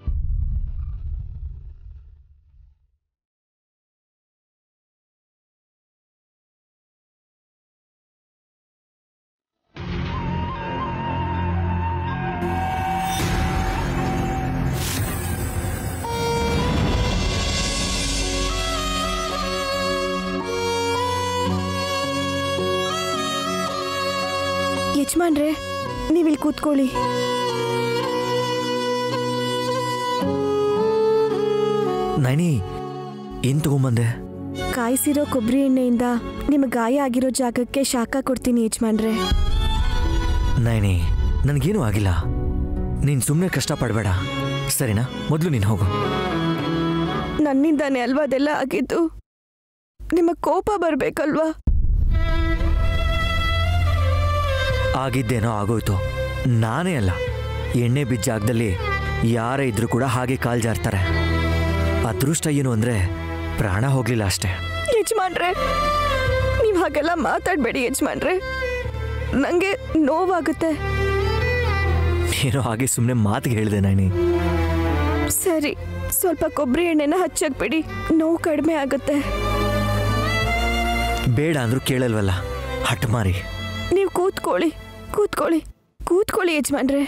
ಯಜಮಾನ್ರೆ, ನೀವಿಲ್ಲಿ ಕೂತ್ಕೊಳ್ಳಿ. ನೈನಿ, ಏನ್ ತಗೊಂಬಂದೆ? ಕಾಯಿಸಿರೋ ಕೊಬ್ಬರಿ ಎಣ್ಣೆಯಿಂದ ನಿಮ್ಮ ಗಾಯ ಆಗಿರೋ ಜಾಗಕ್ಕೆ ಶಾಖ ಕೊಡ್ತೀನಿ ಯಜಮಾನ್ರೆ. ನೈನಿ, ನನಗೇನೂ ಆಗಿಲ್ಲ. ನೀನ್ ಸುಮ್ಮನೆ ಕಷ್ಟಪಡಬೇಡ, ಸರಿನಾ? ಮೊದಲು ನೀನು ಹೋಗು. ನನ್ನಿಂದಾನೇ ಅಲ್ವಾ ಅದೆಲ್ಲ ಆಗಿದ್ದು. ನಿಮಗೆ ಕೋಪ ಬರ್ಬೇಕಲ್ವಾ? ಆಗಿದ್ದೇನೋ ಆಗೋಯ್ತು. ನಾನೇ ಅಲ್ಲ, ಎಣ್ಣೆ ಬಿದ್ದ ಜಾಗದಲ್ಲಿ ಯಾರೇ ಇದ್ರೂ ಕೂಡ ಹಾಗೆ ಕಾಲ್ ಜಾರ್ತಾರೆ. ಅದೃಷ್ಟ ಏನು ಅಂದ್ರೆ ಪ್ರಾಣ ಹೋಗ್ಲಿಲ್ಲ ಅಷ್ಟೇ. ಯಜಮಾನ್ರೆ, ನೀವು ಹಾಗೆಲ್ಲ ಮಾತಾಡಬೇಡಿ ಯಜಮಾನ್ರೆ, ನನಗೆ ನೋವಾಗುತ್ತೆ. ನೀನು ಹಾಗೆ ಸುಮ್ಮನೆ ಮಾತಿಗೆ ಹೇಳಿದೆ ನಾನಿ. ಸರಿ, ಸ್ವಲ್ಪ ಕೊಬ್ಬರಿ ಎಣ್ಣೆನ ಹಚ್ಚಾಕ್ಬಿಡಿ, ನೋವು ಕಡಿಮೆ ಆಗುತ್ತೆ. ಬೇಡ ಅಂದ್ರೂ ಕೇಳಲ್ವಲ್ಲ, ಹಠ ಮಾರಿ. ನೀವು ಕೂತ್ಕೊಳ್ಳಿ ಯಜಮಾನ್ರೆ.